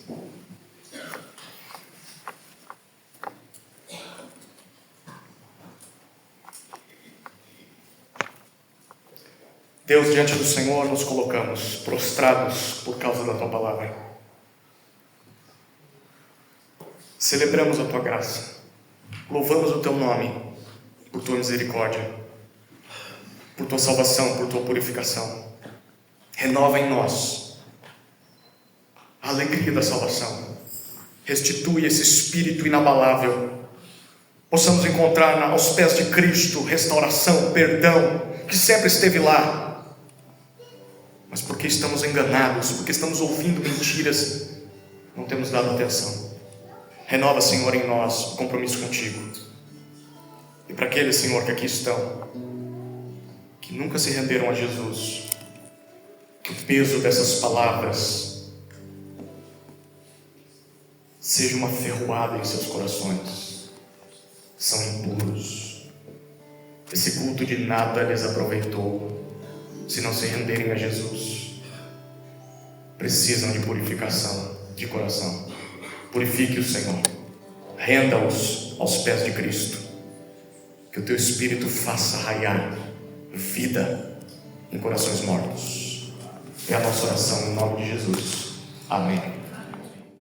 Deus, diante do Senhor nos colocamos prostrados por causa da Tua palavra. Celebramos a Tua graça, louvamos o Teu nome por Tua misericórdia, por Tua salvação, por Tua purificação. Renova em nós a alegria da salvação, restitui esse espírito inabalável, possamos encontrar aos pés de Cristo restauração, perdão, que sempre esteve lá, mas porque estamos enganados, porque estamos ouvindo mentiras, não temos dado atenção. Renova, Senhor, em nós o compromisso contigo. E para aqueles, Senhor, que aqui estão, que nunca se renderam a Jesus, que o peso dessas palavras seja uma ferroada em seus corações. São impuros, esse culto de nada lhes aproveitou se não se renderem a Jesus. Precisam de purificação de coração. Purifique-os, Senhor, renda-os aos pés de Cristo, que o Teu Espírito faça raiar vida em corações mortos. É a nossa oração em nome de Jesus. Amém.